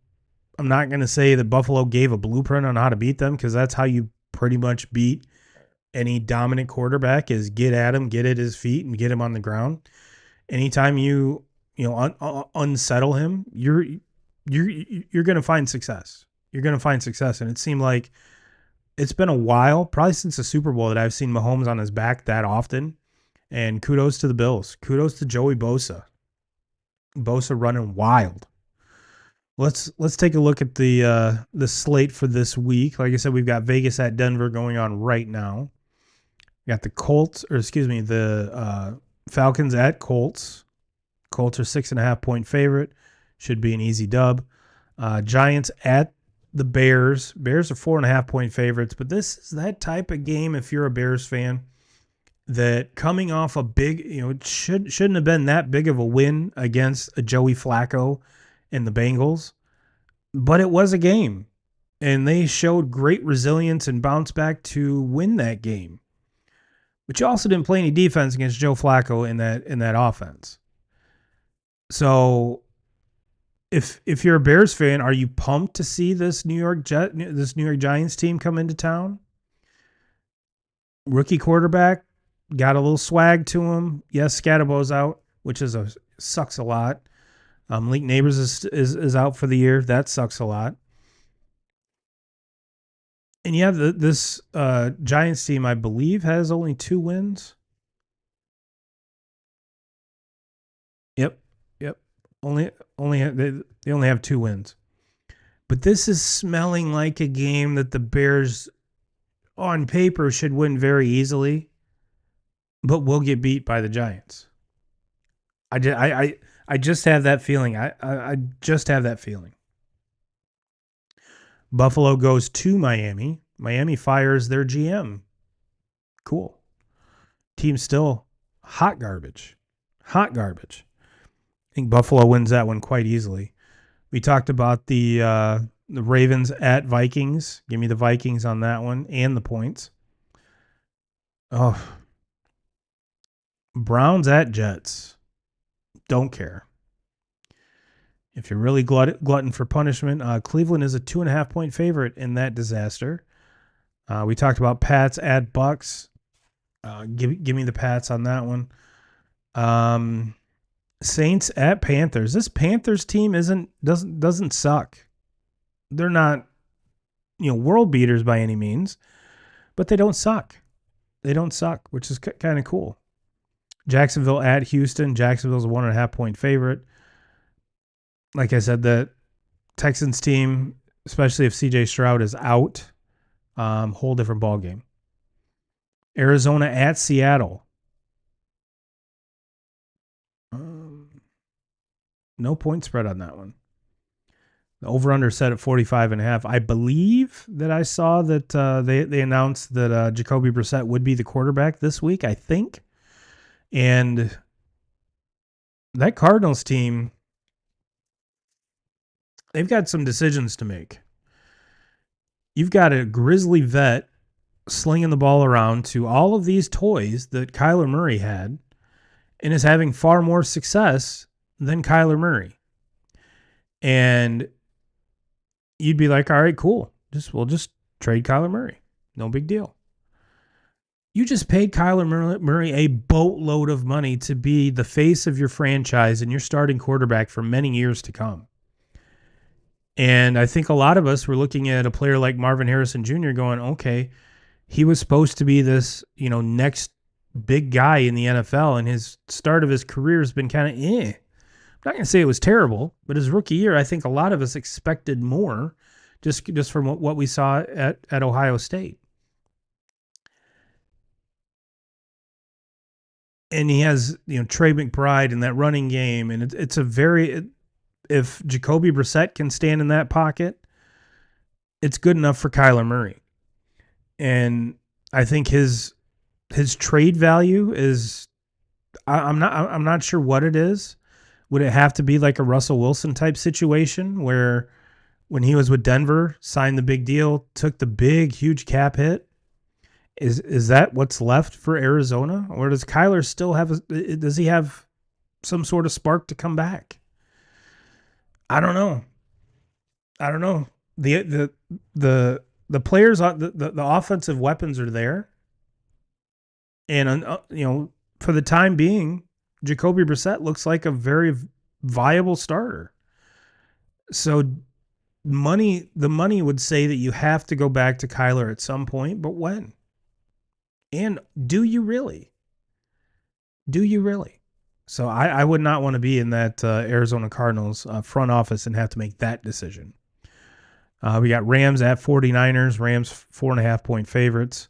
I'm not going to say that Buffalo gave a blueprint on how to beat them, because that's how you pretty much beat any dominant quarterback, is get at him, get at his feet, and get him on the ground. Anytime you unsettle him, you're going to find success. You're going to find success. And it seemed like it's been a while, probably since the Super Bowl, that I've seen Mahomes on his back that often. And kudos to the Bills. Kudos to Joey Bosa. Bosa running wild. Let's take a look at the slate for this week. Like I said, we've got Vegas at Denver going on right now. We got the Falcons at Colts. Colts are 6.5-point favorite. Should be an easy dub. Giants at the Bears. Bears are 4.5-point favorites, but this is that type of game, if you're a Bears fan, that coming off a big, it shouldn't have been that big of a win against a Joey Flacco and the Bengals, but it was a game. And they showed great resilience and bounce back to win that game. But you also didn't play any defense against Joe Flacco in that offense. So if you're a Bears fan, are you pumped to see this New York Giants team come into town? Rookie quarterback, got a little swag to him. Yes, Scadabo's out, which sucks a lot. Malik Neighbors is out for the year. That sucks a lot. And yeah, this Giants team, I believe, has only 2 wins. Yep, yep. They only have 2 wins. But this is smelling like a game that the Bears, on paper, should win very easily, but will get beat by the Giants. I just have that feeling. I just have that feeling. Buffalo goes to Miami. Miami fires their GM. Cool. Team still hot garbage. Hot garbage. I think Buffalo wins that one quite easily. We talked about the Ravens at Vikings. Give me the Vikings on that one and the points. Oh, Browns at Jets. Don't care. If you're really glutton for punishment, Cleveland is a 2.5-point favorite in that disaster. We talked about Pats at Bucks. Give me the Pats on that one. Saints at Panthers. This Panthers team doesn't suck. They're not, world beaters by any means, but they don't suck. They don't suck, which is kind of cool. Jacksonville at Houston. Jacksonville's a 1.5-point favorite. Like I said, the Texans team, especially if CJ Stroud is out, whole different ballgame. Arizona at Seattle. No point spread on that one. The over-under set at 45.5. I believe that I saw that they announced that Jacoby Brissett would be the quarterback this week, I think. And that Cardinals team, they've got some decisions to make. You've got a grizzly vet slinging the ball around to all of these toys that Kyler Murray had and is having far more success than Kyler Murray. And you'd be like, all right, cool. We'll just trade Kyler Murray. No big deal. You just paid Kyler Murray a boatload of money to be the face of your franchise and your starting quarterback for many years to come. And I think a lot of us were looking at a player like Marvin Harrison Jr. going, okay, he was supposed to be this, next big guy in the NFL, and his start of his career has been kind of I'm not going to say it was terrible, but his rookie year, I think a lot of us expected more just from what we saw at Ohio State. And he has, Trey McBride in that running game, and it's a very, if Jacoby Brissett can stand in that pocket, it's good enough for Kyler Murray. And I think his trade value is, I'm not sure what it is. Would it have to be like a Russell Wilson type situation where when he was with Denver, signed the big deal, took the big, huge cap hit? Is that what's left for Arizona? Or does Kyler still does he have some sort of spark to come back? I don't know. The players, the offensive weapons are there. And, for the time being, Jacoby Brissett looks like a very viable starter. So the money would say that you have to go back to Kyler at some point, but when? And do you really? So I would not want to be in that Arizona Cardinals front office and have to make that decision. We got Rams at 49ers. Rams 4.5-point favorites.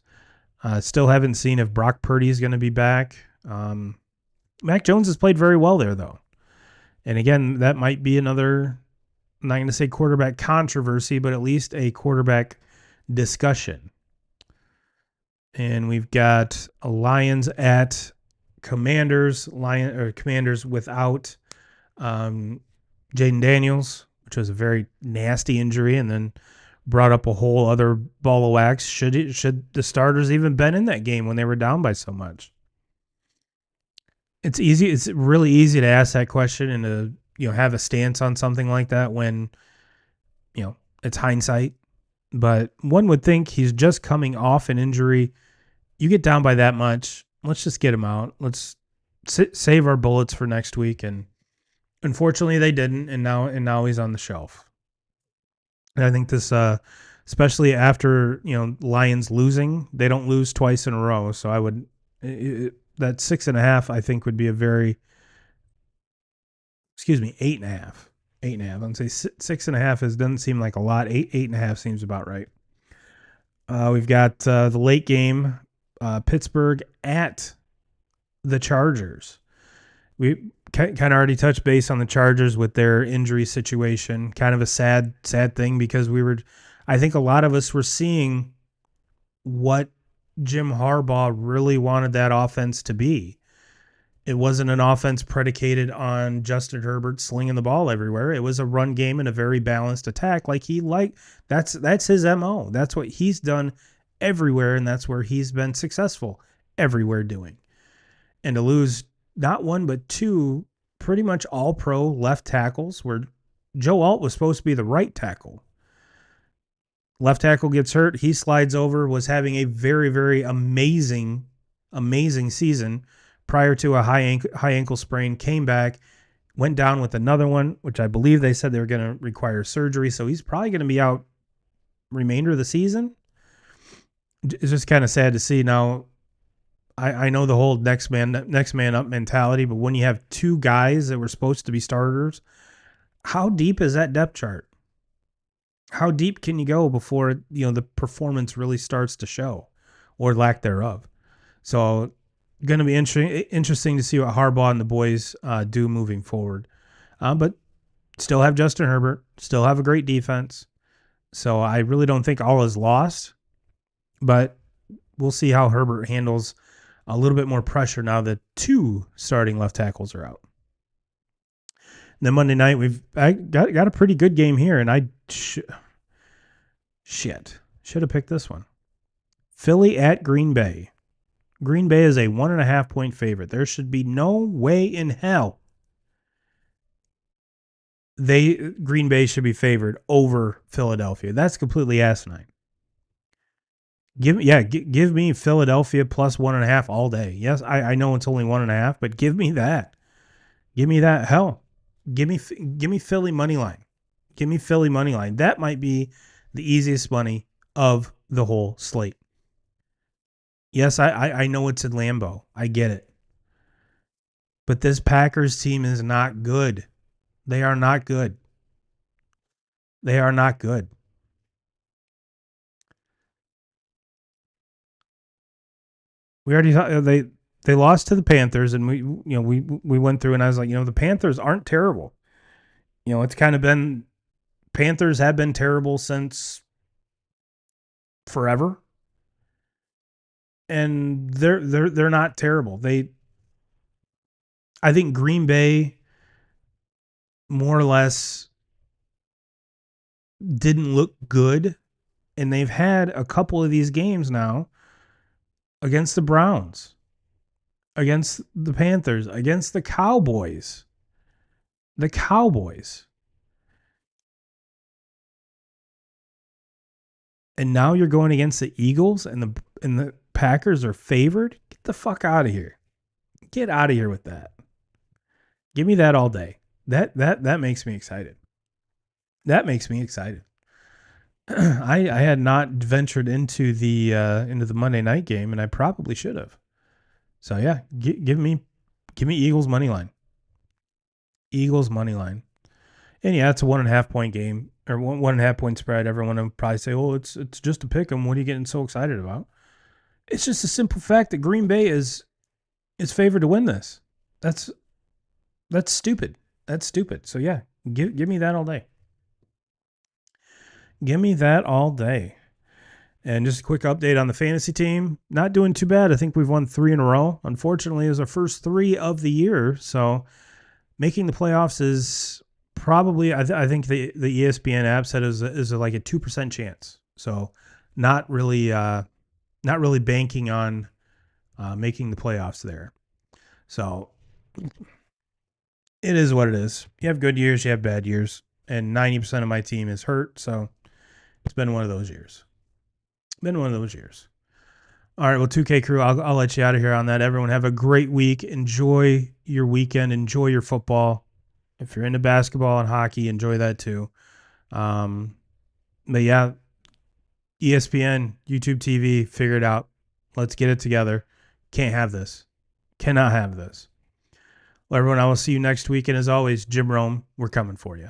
Still haven't seen if Brock Purdy is going to be back. Mac Jones has played very well there, though. And again, that might be another, I'm not going to say quarterback controversy, but at least a quarterback discussion. And we've got Lions at Commanders. Commanders without Jaden Daniels, which was a very nasty injury, and then brought up a whole other ball of wax. Should the starters even been in that game when they were down by so much? It's easy. It's really easy to ask that question and to have a stance on something like that when it's hindsight. But one would think he's just coming off an injury. You get down by that much, let's just get him out. Let's save our bullets for next week. And unfortunately, they didn't, and now he's on the shelf. And I think this, especially after Lions losing, they don't lose twice in a row. So I would that 6.5, I think, would be a very 8.5. 8.5. I'd say 6.5 doesn't seem like a lot. 8.5 seems about right. We've got the late game, Pittsburgh at the Chargers. We kind of already touched base on the Chargers with their injury situation. Kind of a sad thing because I think a lot of us were seeing what Jim Harbaugh really wanted that offense to be. It wasn't an offense predicated on Justin Herbert slinging the ball everywhere. It was a run game and a very balanced attack that's his MO. That's what he's done everywhere, and that's where he's been successful everywhere doing. And to lose not one but two pretty much all-pro left tackles, where Joe Alt was supposed to be the right tackle. Left tackle gets hurt. He slides over, was having a very, very amazing season prior to a high ankle sprain, came back, went down with another one, which I believe they said they were going to require surgery. So he's probably going to be out remainder of the season. It's just kind of sad to see. Now, I know the whole next man up mentality, but when you have two guys that were supposed to be starters, how deep is that depth chart? How deep can you go before the performance really starts to show, or lack thereof? So, going to be interesting to see what Harbaugh and the boys do moving forward. But still have Justin Herbert, still have a great defense. So I really don't think all is lost. But we'll see how Herbert handles a little bit more pressure now that two starting left tackles are out. And then Monday night, I got a pretty good game here, and I should have picked this one. Philly at Green Bay. Green Bay is a 1.5 point favorite. There should be no way in hell Green Bay should be favored over Philadelphia. That's completely asinine. Give me Philadelphia plus 1.5 all day. Yes, I know it's only 1.5, but give me that. Give me that. Hell, give me Philly money line. Give me Philly money line. That might be the easiest money of the whole slate. Yes, I know it's in Lambeau. I get it. But this Packers team is not good. They are not good. They are not good. We already thought they lost to the Panthers, and we went through, and I was like, the Panthers aren't terrible. It's kind of been, Panthers have been terrible since forever, and they're not terrible. I think Green Bay more or less didn't look good, and they've had a couple of these games now against the Browns, against the Panthers, against the Cowboys. The Cowboys. And now you're going against the Eagles, and the Packers are favored? Get the fuck out of here. Get out of here with that. Give me that all day. That makes me excited. That makes me excited. I had not ventured into the Monday night game, and I probably should have. So yeah, give me Eagles money line. Eagles money line. And yeah, it's a 1.5 point game, or 1.5 point spread. Everyone will probably say, "Oh, it's just a pick 'em. What are you getting so excited about?" It's just a simple fact that Green Bay is favored to win this. That's stupid. That's stupid. So yeah, give me that all day. Give me that all day. And just a quick update on the fantasy team. Not doing too bad. I think we've won 3 in a row. Unfortunately, it was our first 3 of the year. So making the playoffs is probably, I think the ESPN app said is like a 2% chance. So not really, not really banking on making the playoffs there. So it is what it is. You have good years, you have bad years. And 90% of my team is hurt. So it's been one of those years. Been one of those years. All right, well, 2K crew, I'll let you out of here on that. Everyone have a great week. Enjoy your weekend. Enjoy your football. If you're into basketball and hockey, enjoy that too. But yeah, ESPN, YouTube TV, figure it out. Let's get it together. Can't have this. Cannot have this. Well, everyone, I will see you next week. And as always, Jim Rome, we're coming for you.